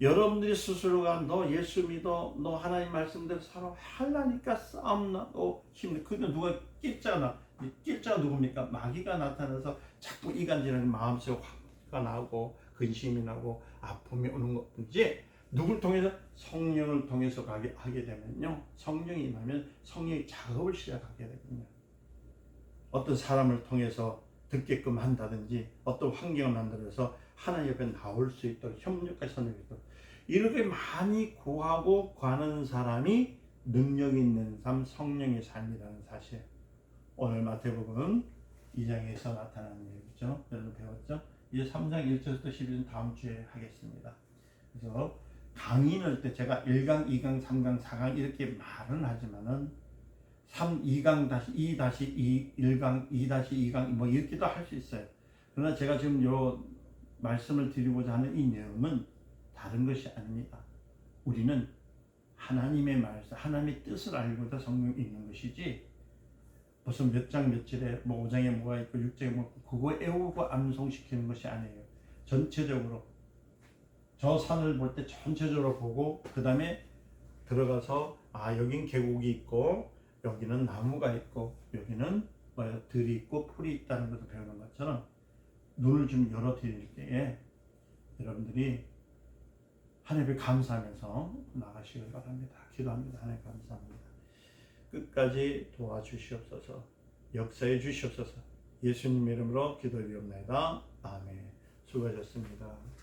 여러분들이 스스로가 너 예수 믿어, 너 하나님 말씀대로 살아 하려니까 싸움나고 힘내. 그게 누가 낄자나? 낄자가 누굽니까? 마귀가 나타나서 자꾸 이간질하는 마음속에 화가 나고 근심이 나고 아픔이 오는 것이지. 누굴 통해서? 성령을 통해서 하게 되면요, 성령이 임하면 성령의 작업을 시작하게 되거든요. 어떤 사람을 통해서 듣게끔 한다든지 어떤 환경을 만들어서 하나님 옆에 나올 수 있도록 협력까지 선택할 수 있도록 이렇게 많이 구하고 구하는 사람이 능력 있는 삶, 성령의 삶이라는 사실. 오늘 마태복음 2장에서 나타나는 얘기죠. 여러분 배웠죠? 이제 3장 1절부터 12절 다음 주에 하겠습니다. 그래서 강의를 때 제가 1강, 2강, 3강, 4강 이렇게 말은 하지만은 2강-2 1강, 2-2강 뭐 이렇게도 할 수 있어요. 그러나 제가 지금 요 말씀을 드리고자 하는 이 내용은 다른 것이 아닙니다. 우리는 하나님의 말씀, 하나님의 뜻을 알고자 성경 읽는 것이지 무슨 몇 장 몇 절에 뭐 5장에 뭐가 있고 6장에 뭐 그거 외우고 암송시키는 것이 아니에요. 전체적으로 저 산을 볼 때 전체적으로 보고 그 다음에 들어가서 여긴 계곡이 있고 여기는 나무가 있고 여기는 들이 있고 풀이 있다는 것을 배우는 것처럼 눈을 좀 열어 드릴 때에 여러분들이 하나님께 감사하면서 나가시길 바랍니다. 기도합니다. 하나님 감사합니다. 끝까지 도와주시옵소서. 역사해 주시옵소서. 예수님 이름으로 기도드리옵나이다. 아멘. 수고하셨습니다.